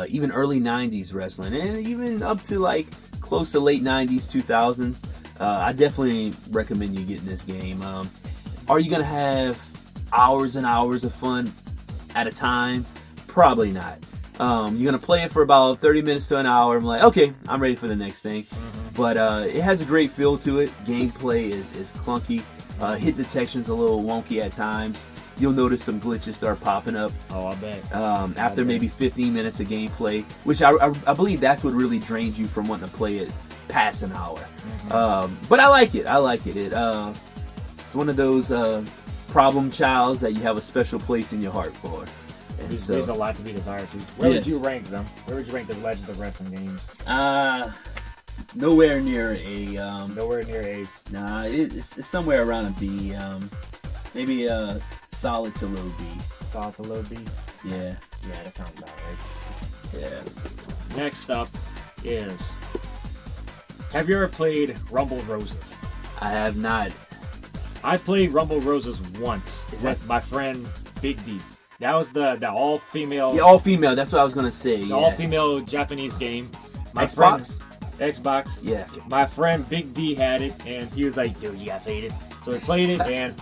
even early 90s wrestling, and even up to like close to late 90s, 2000s, I definitely recommend you getting this game. Are you going to have hours and hours of fun at a time? Probably not. You're going to play it for about 30 minutes to an hour. I'm like, okay, I'm ready for the next thing. But it has a great feel to it. Gameplay is clunky. Hit detection's a little wonky at times. You'll notice some glitches start popping up. Oh, I bet. After maybe 15 minutes of gameplay, which I believe that's what really drains you from wanting to play it past an hour. But I like it. It's one of those problem childs that you have a special place in your heart for. And There's so, a lot to be desired to. Where would you rank them? Where would you rank the Legends of Wrestling games? Nowhere near a. Nowhere near A. Nah, it's somewhere around a B. Maybe a solid to low B. Solid to low B? Yeah. Yeah, that sounds about right. Yeah. Next up is, have you ever played Rumble Roses? I have not. I played Rumble Roses once With my friend Big D. That was the all-female... Yeah, all female. That's what I was going to say. The all-female Japanese game. Xbox? Xbox. Yeah. My friend Big D had it, and he was like, dude, you gotta play this. So we played it, and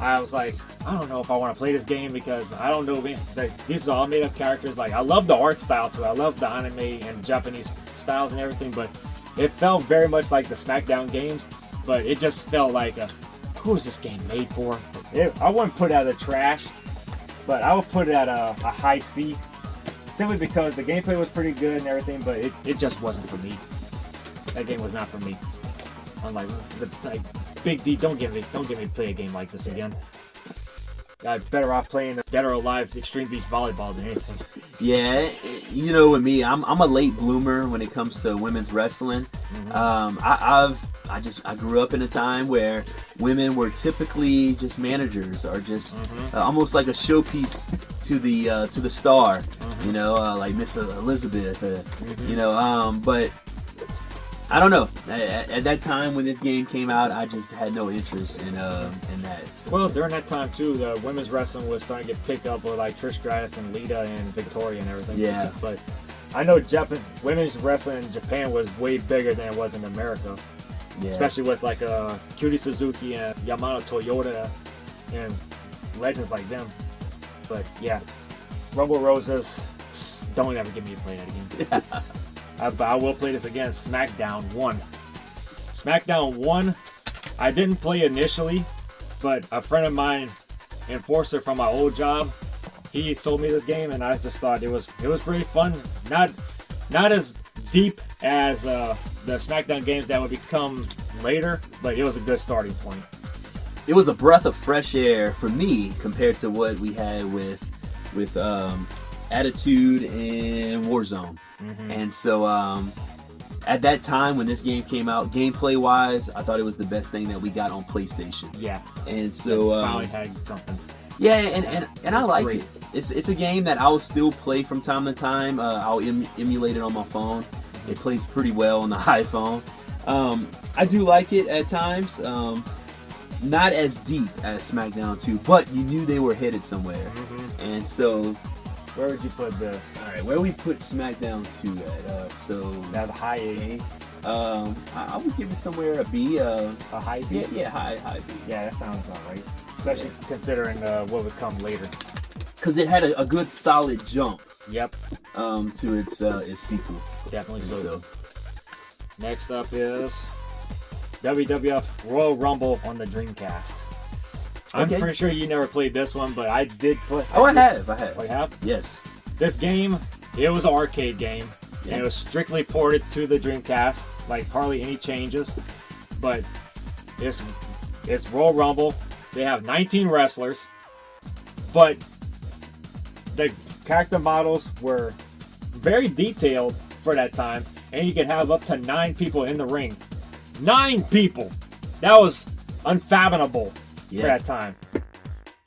I was like, I don't know if I want to play this game because I don't know, man. Like, these are all made-up characters. Like, I love the art style, too. I love the anime and Japanese styles and everything, but it felt very much like the SmackDown games, but it just felt like, who is this game made for? I wouldn't put it at the trash, but I would put it at a high C, simply because the gameplay was pretty good and everything, but it just wasn't for me. That game was not for me. I'm like Big D, don't give me play a game like this again. I'm better off playing Dead or Alive Extreme Beach Volleyball than anything. Yeah, you know, with me, I'm a late bloomer when it comes to women's wrestling. I grew up in a time where women were typically just managers or just almost like a showpiece to the star, you know, like Miss Elizabeth, you know. But I don't know. At that time when this game came out, I just had no interest in that. So. Well, during that time too, the women's wrestling was starting to get picked up with like Trish Stratus and Lita and Victoria and everything. Yeah. But I know women's wrestling in Japan was way bigger than it was in America. Yeah. Especially with like Cutie Suzuki and Yamato Toyota and legends like them. But yeah, Rumble Roses, don't ever get me to play that again. But I will play this again. SmackDown 1. SmackDown 1, I didn't play initially, but a friend of mine, enforcer from my old job, he sold me this game, and I just thought it was pretty fun. Not as deep as the SmackDown games that would become later, but it was a good starting point. It was a breath of fresh air for me compared to what we had with Attitude and Warzone. And so at that time when this game came out, gameplay wise, I thought it was the best thing that we got on PlayStation. Yeah. And so finally had something. Yeah, and I like it. It's a game that I'll still play from time to time. I'll emulate it on my phone. It plays pretty well on the iPhone. I do like it at times. Not as deep as SmackDown 2, but you knew they were headed somewhere. And so, where would you put this? All right, where we put SmackDown 2 at? So that's high A. I would give it somewhere a B. A high B. Yeah, high B. Yeah, that sounds about right. Especially considering what would come later. Because it had a good solid jump. Yep. To its sequel. Definitely so. Next up is WWF Royal Rumble on the Dreamcast. I'm pretty sure you never played this one, but I did play. Oh, I have. Oh, you have? Yes. This game, it was an arcade game, and it was strictly ported to the Dreamcast, like hardly any changes. But it's Royal Rumble. They have 19 wrestlers, but the character models were very detailed for that time, and you could have up to 9 people in the ring. 9 people! That was unfathomable for that time.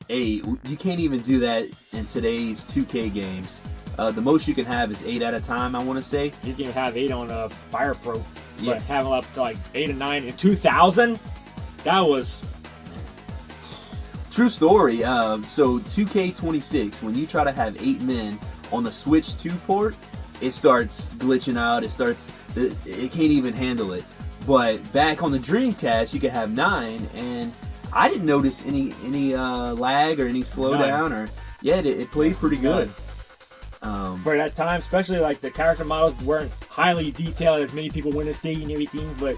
Hey, you can't even do that in today's 2K games. The most you can have is 8 at a time, I want to say. You can have 8 on Fire Pro, but having up to like 8 and 9 in 2000, that was... True story. So 2K26, when you try to have 8 men on the Switch 2 port, it starts glitching out. It can't even handle it. But back on the Dreamcast, you could have 9, and I didn't notice any lag or any slowdown. It played pretty good. For that time, especially like the character models weren't highly detailed as many people went to see and everything, but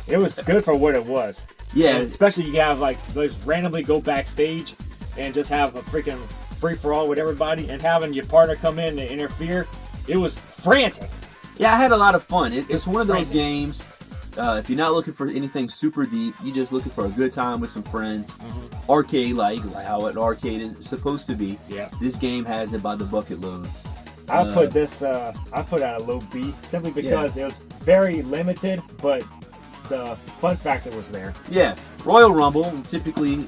it was good for what it was. Yeah, and especially you have like just randomly go backstage and just have a freaking free for all with everybody, and having your partner come in and interfere. It was frantic. Yeah, I had a lot of fun. It's one of those games. If you're not looking for anything super deep, you're just looking for a good time with some friends. Arcade, like how an arcade is supposed to be. Yeah. This game has it by the bucket loads. I put this. I put it at a low B simply because it was very limited, but the fun factor was there. Yeah, Royal Rumble typically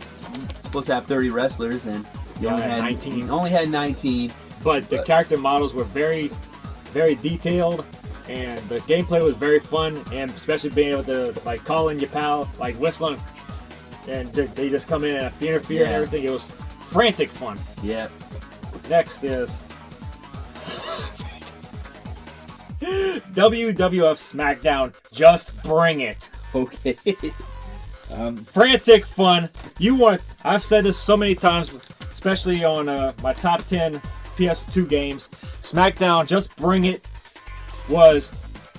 supposed to have 30 wrestlers, and you only had 19. You only had 19. But the character models were very, very detailed. And the gameplay was very fun, and especially being able to like call in your pal, like whistling, and they just come in and interfere and everything. It was frantic fun. Yeah. Next is WWF SmackDown. Just bring it. Okay. Frantic fun. I've said this so many times, especially on my top 10 PS2 games. SmackDown. Just bring it. Was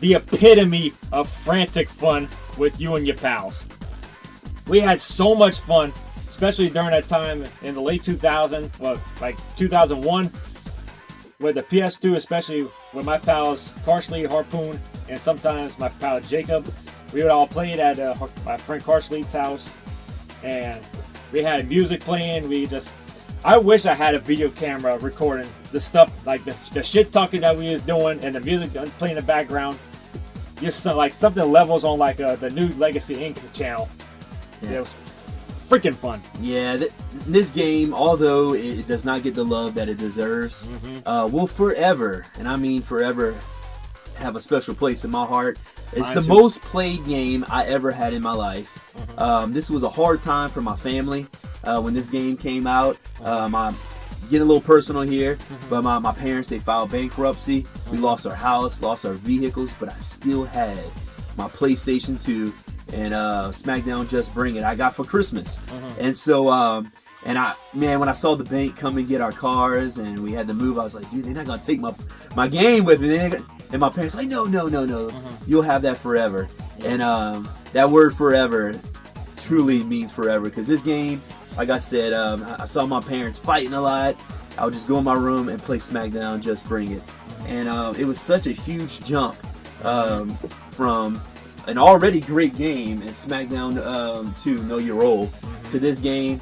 the epitome of frantic fun with you and your pals. We had so much fun, especially during that time in the late 2000s, well, like 2001, with the PS2, especially with my pals Carsley, Harpoon, and sometimes my pal Jacob. We would all play it at my friend Carsley's house, and we had music playing. We just I wish I had a video camera recording the stuff, like the shit talking that we was doing and the music playing in the background. Just like something levels on like the new Legacy Inc. channel. Yeah. It was freaking fun. Yeah, this game, although it does not get the love that it deserves, will forever, and I mean forever, have a special place in my heart. It's the most played game I ever had in my life. This was a hard time for my family when this game came out. I'm getting a little personal here, but my parents, they filed bankruptcy. We lost our house, lost our vehicles, but I still had my PlayStation 2 and SmackDown Just Bring It I got for Christmas. And so when I saw the bank come and get our cars and we had to move, I was like, dude, they're not gonna take my game with me. And my parents like, no, you'll have that forever. And that word forever truly means forever, because this game, like I said, I saw my parents fighting a lot. I would just go in my room and play SmackDown Just Bring It. And it was such a huge jump from an already great game in SmackDown 2 Know Your Role to this game.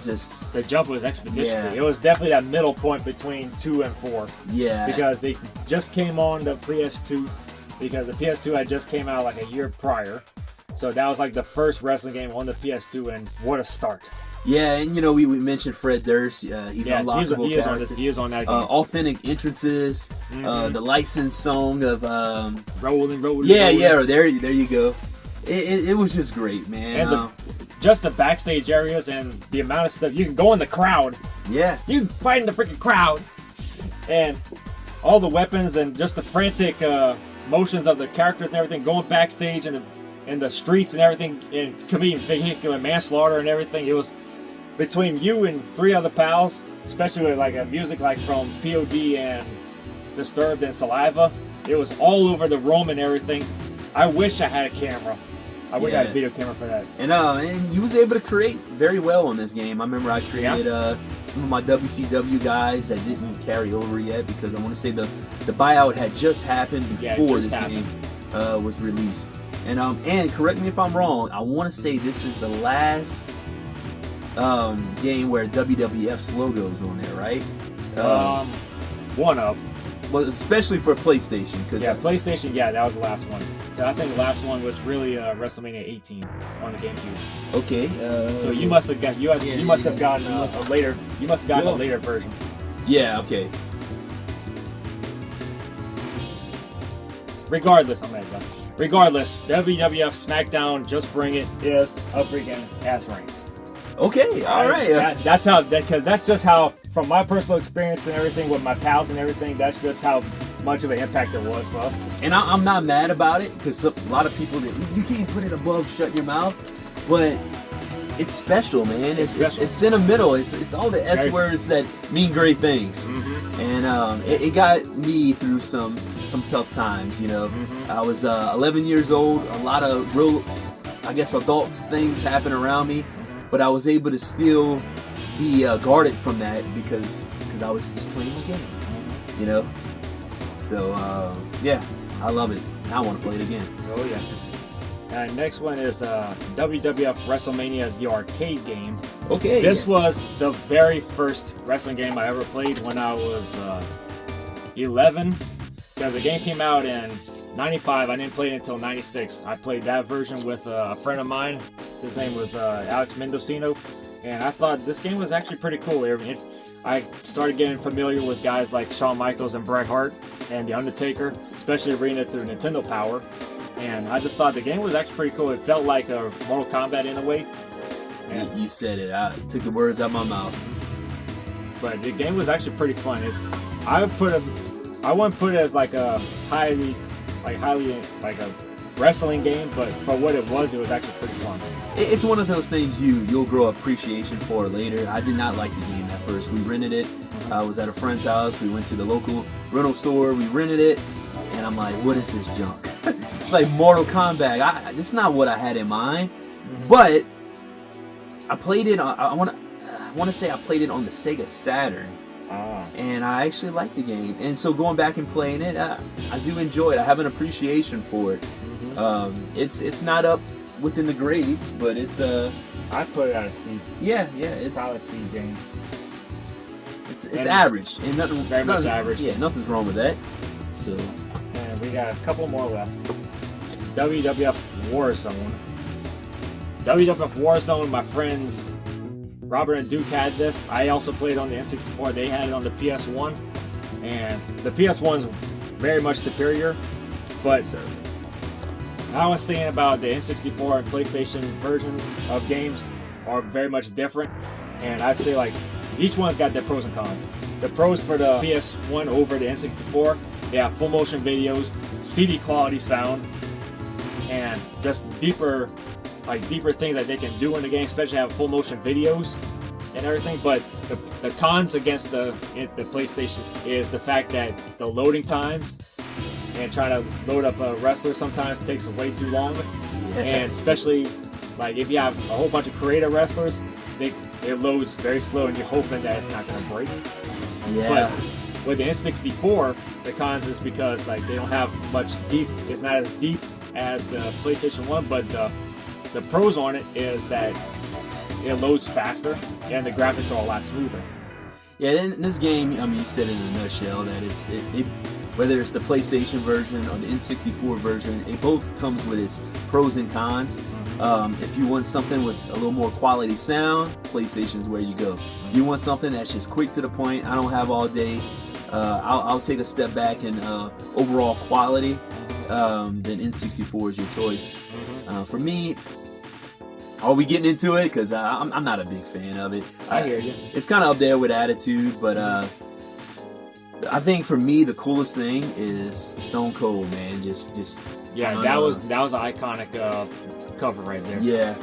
Just the jump was expeditious. Yeah. It was definitely that middle point between 2 and 4. Yeah. Because they just came on the PS2, because the PS2 had just came out like a year prior. So that was like the first wrestling game on the PS2, and what a start. Yeah, and you know, we mentioned Fred Durst. He's unlockable. He is on that game. Authentic entrances, the licensed song of Rolling. Yeah, there you go. It was just great, man. And just the backstage areas and the amount of stuff. You can go in the crowd. Yeah. You can fight in the freaking crowd. And all the weapons and just the frantic motions of the characters and everything, going backstage and the streets and everything, and committing vehicular manslaughter and everything. It was between you and 3 other pals, especially with like a music like from POD and Disturbed and Saliva. It was all over the room and everything. I wish I had a camera. I wish I had a video camera for that. And you was able to create very well on this game. I remember I created some of my WCW guys that didn't carry over yet, because I want to say the buyout had just happened before this game was released. And correct me if I'm wrong, I want to say this is the last game where WWF's logo is on there, right? One of. Well, especially for PlayStation, because PlayStation, that was the last one. I think the last one was really WrestleMania 18 on the GameCube. Okay. So you must have gotten a later version. Yeah. Okay. Regardless, WWF SmackDown Just Bring It is a freaking ass rank. Okay. All right. That's just how, from my personal experience and everything with my pals and everything, that's just how much of an impact it was for us. And I'm not mad about it, because a lot of people, you can't put it above Shut Your Mouth, but it's special, man. It's in the middle. It's all the S words that mean great things. And it got me through some tough times, you know. I was 11 years old. A lot of real, I guess, adults things happened around me, but I was able to still be guarded from that because I was just playing the game, you know. So I love it. I want to play it again. Oh yeah. And next one is WWF WrestleMania, the arcade game. Okay. This was the very first wrestling game I ever played when I was 11. Because the game came out in 95. I didn't play it until 96. I played that version with a friend of mine. His name was Alex Mendocino. And I thought this game was actually pretty cool. I started getting familiar with guys like Shawn Michaels and Bret Hart and The Undertaker, especially reading it through Nintendo Power. And I just thought the game was actually pretty cool. It felt like a Mortal Kombat in a way. And you said it. I took the words out of my mouth. But the game was actually pretty fun. I wouldn't put it as like a highly like a wrestling game, but for what it was actually pretty fun. It's one of those things you'll grow appreciation for later. I did not like the game at first. We rented it. I was at a friend's house. We went to the local rental store. We rented it, and I'm like, what is this junk? It's like Mortal Kombat. This is not what I had in mind. But I played it. I want to say I played it on the Sega Saturn. And I actually like the game, and so going back and playing it, I do enjoy it. I have an appreciation for it. It's not up within the grades, but it's I put it at a C. Yeah, it's solid C game. It's average, and nothing very much average. Yeah, nothing's wrong with that. So, and we got a couple more left. WWF Warzone. WWF Warzone. My friends Robert and Duke had this. I also played on the N64. They had it on the PS1, and the PS1's very much superior. But I was saying about the N64 and PlayStation versions of games are very much different, and I say like each one's got their pros and cons. The pros for the PS1 over the N64, they have full motion videos, CD quality sound, and just deeper things that they can do in the game, especially have full motion videos and everything. But the cons against the PlayStation is the fact that the loading times and trying to load up a wrestler sometimes takes way too long, and especially like if you have a whole bunch of creative wrestlers, it loads very slow, and you're hoping that it's not going to break. Yeah. But with the N64, the cons is because like they don't have much deep. It's not as deep as the PlayStation 1, but the pros on it is that it loads faster and the graphics are a lot smoother. Yeah, in this game, I mean, you said it in a nutshell that whether it's the PlayStation version or the N64 version, it both comes with its pros and cons. If you want something with a little more quality sound, PlayStation's where you go. You want something that's just quick to the point, I don't have all day, I'll take a step back in overall quality, then N64 is your choice. For me, are we getting into it? Because I'm not a big fan of it. I hear you. It's kind of up there with Attitude, but I think for me the coolest thing is Stone Cold, man. Just yeah, that was an iconic cover right there. Yeah.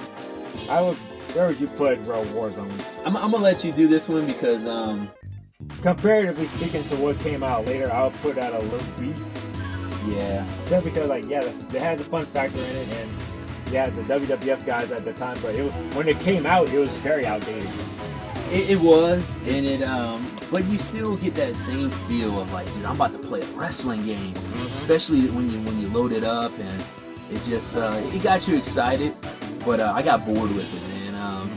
Where would you put Warzone? I'm gonna let you do this one because comparatively speaking to what came out later, I'll put that a little B. Yeah. Just because they had the fun factor in it, and you had the WWF guys at the time, but when it came out, it was very outdated. It was, and but you still get that same feel of like, dude, I'm about to play a wrestling game, especially when you load it up, and it just it got you excited. But I got bored with it, man.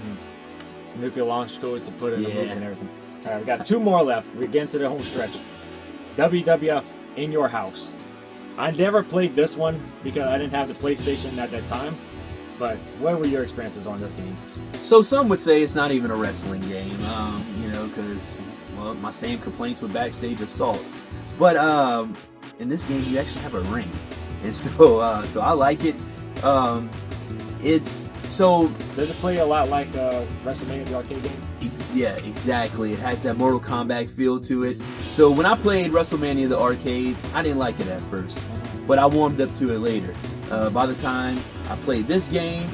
Nuclear launch toys to put in the moves and everything. All right, we got two more left. We're getting to the home stretch. WWF In Your House. I never played this one because I didn't have the PlayStation at that time. But what were your experiences on this game? So some would say it's not even a wrestling game, because my same complaints with Backstage Assault. But in this game, you actually have a ring, and so I like it. Does it play a lot like WrestleMania, the arcade game? Yeah, exactly. It has that Mortal Kombat feel to it. So when I played WrestleMania the arcade, I didn't like it at first, but I warmed up to it later. By the time I played this game,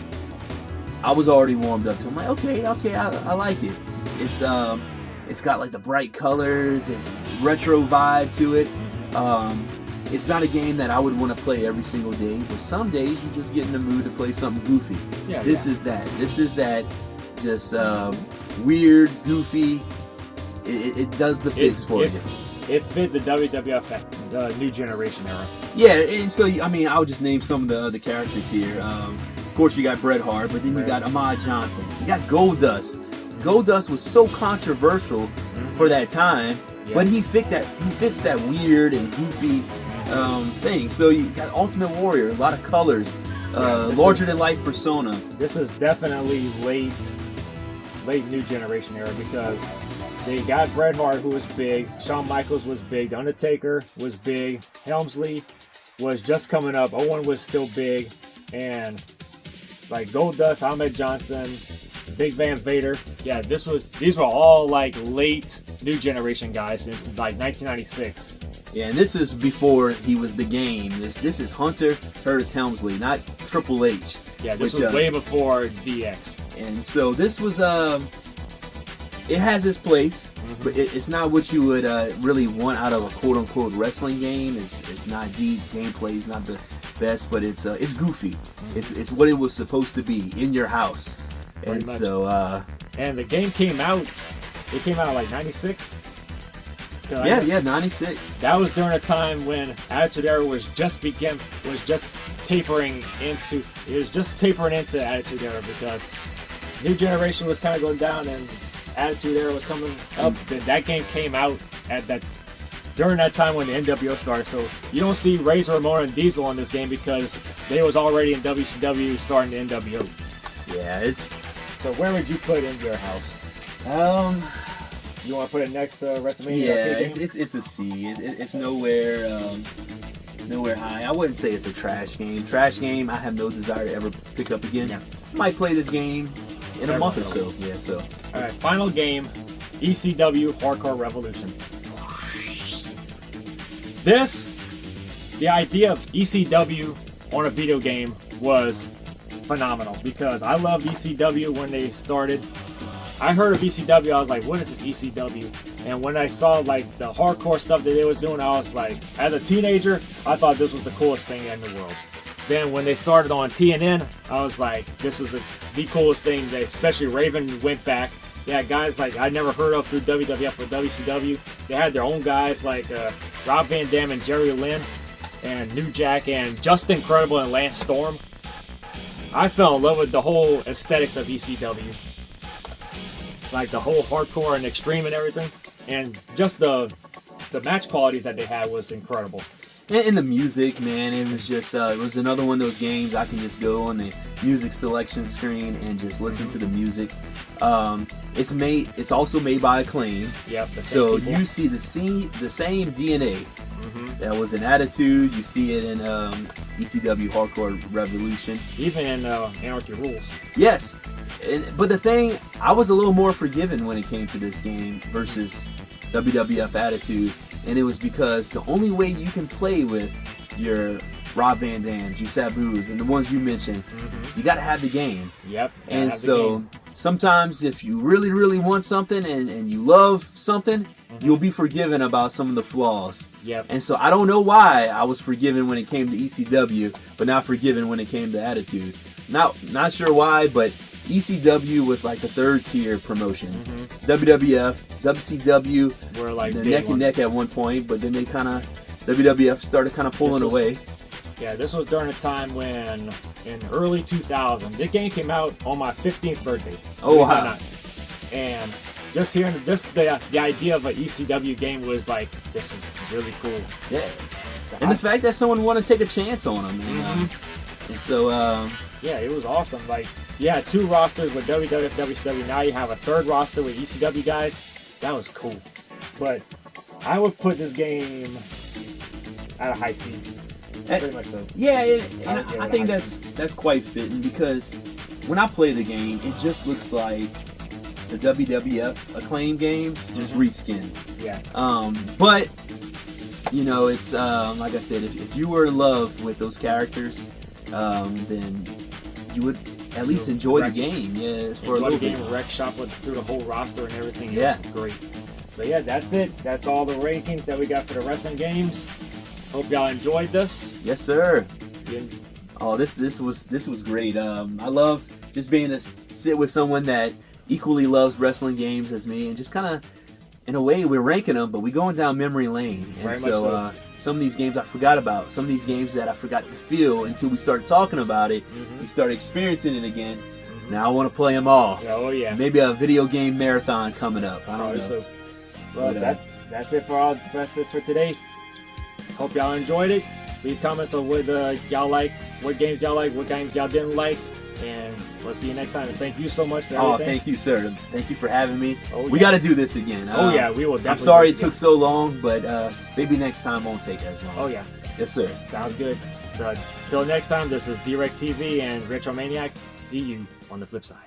I was already warmed up to it. I'm like, okay, I like it. It's got like the bright colors, it's retro vibe to it. It's not a game that I would want to play every single day, but some days you just get in the mood to play something goofy. Yeah, This is that. Just weird, goofy. It does the fix for you. It fit the WWF, the new generation era. Yeah, and so I mean, I'll just name some of the other characters here. Of course, you got Bret Hart, but then you got Ahmad Johnson. You got Goldust. Goldust was so controversial for that time, but he fits that weird and goofy thing. So you got Ultimate Warrior, a lot of colors, larger than life persona. This is definitely late new generation era because they got Bret Hart, who was big, Shawn Michaels was big, The Undertaker was big, Helmsley was just coming up, Owen was still big, and like Goldust, Ahmed Johnson, Big Van Vader. Yeah, these were all like late new generation guys in like 1996. Yeah, and this is before he was the game. This is Hunter Hearst Helmsley, not Triple H. Yeah, this was way before DX. And so this was it has its place, but it's not what you would really want out of a quote-unquote wrestling game. It's not deep, gameplay's not the best, but it's goofy. It's what it was supposed to be in your house. And so and the game came out. It came out like 96. Yeah, 96. That was during a time when Attitude Era was just tapering into Attitude Era because New Generation was kind of going down, and Attitude Era was coming up. That game came out at that during that time when the NWO started. So you don't see Razor Ramon and Diesel in this game because they was already in WCW starting the NWO. Yeah, it's. So where would you put in your house? You want to put it next to WrestleMania? Yeah, it's a C. It's nowhere high. I wouldn't say it's a trash game. Trash game, I have no desire to ever pick up again. Yeah. Might play this game in a month or so. Yeah, so. All right, final game, ECW Hardcore Revolution. The idea of ECW on a video game was phenomenal because I loved ECW when they started. I heard of ECW, I was like, what is this ECW? And when I saw like the hardcore stuff that they was doing, I was like, as a teenager, I thought this was the coolest thing in the world. Then when they started on TNN, I was like, this is the coolest thing, that especially Raven went back. Yeah, guys like I never heard of through WWF or WCW. They had their own guys like Rob Van Dam and Jerry Lynn and New Jack and Just Incredible and Lance Storm. I fell in love with the whole aesthetics of ECW. Like the whole hardcore and extreme and everything. And just the match qualities that they had was incredible. And the music, man, it was just, it was another one of those games I can just go on the music selection screen and just listen to the music. It's also made by Acclaim. Yep. So you see the same DNA that was in Attitude. You see it in ECW Hardcore Revolution. Even in Anarchy Rules. Yes. But the thing, I was a little more forgiving when it came to this game versus WWF Attitude. And it was because the only way you can play with your Rob Van Dams, your Sabu's, and the ones you mentioned, you got to have the game. Yep. And so sometimes if you really, really want something and you love something, you'll be forgiven about some of the flaws. Yep. And so I don't know why I was forgiven when it came to ECW, but not forgiven when it came to Attitude. Not sure why, but ECW was like the third tier promotion. WWF, WCW were like neck and neck at one point, but then they WWF started pulling away. Yeah, this was during a time when, in early 2000, this game came out on my 15th birthday. Oh, wow. And just hearing the idea of an ECW game was like, this is really cool. Yeah. And the fact that someone wanted to take a chance on them. And so, yeah, it was awesome. Like, you had two rosters with WWF, WCW. Now you have a third roster with ECW guys. That was cool. But I would put this game at a high C. Pretty much so. Yeah, I think that's quite fitting because when I play the game, it just looks like the WWF Acclaim games just reskinned. Yeah. But you know, it's like I said, if you were in love with those characters, then you would at least enjoy the game. Yeah, for a little bit. Wreck Shop through the whole roster and everything. It was great. But yeah, that's it. That's all the rankings that we got for the wrestling games. Hope y'all enjoyed this. Yes, sir. Yeah. Oh, this was great. I love just being to sit with someone that equally loves wrestling games as me, and just kind of, in a way, we're ranking them, but we're going down memory lane. And so some of these games I forgot about. Some of these games that I forgot to feel until we started talking about it. We started experiencing it again. Now I want to play them all. Oh yeah. Maybe a video game marathon coming up. I don't know. So, well, that's it for today. Hope y'all enjoyed it. Leave comments on what y'all like, what games y'all like, what games y'all didn't like, and we'll see you next time. And thank you so much for everything. Oh, thank you, sir. Thank you for having me. Oh, we got to do this again. Oh yeah, we will definitely. I'm sorry it took so long, but maybe next time won't take as long. Oh yeah. Yes, sir. Sounds good. So until next time, this is DwreckTV and RetroManiac. See you on the flip side.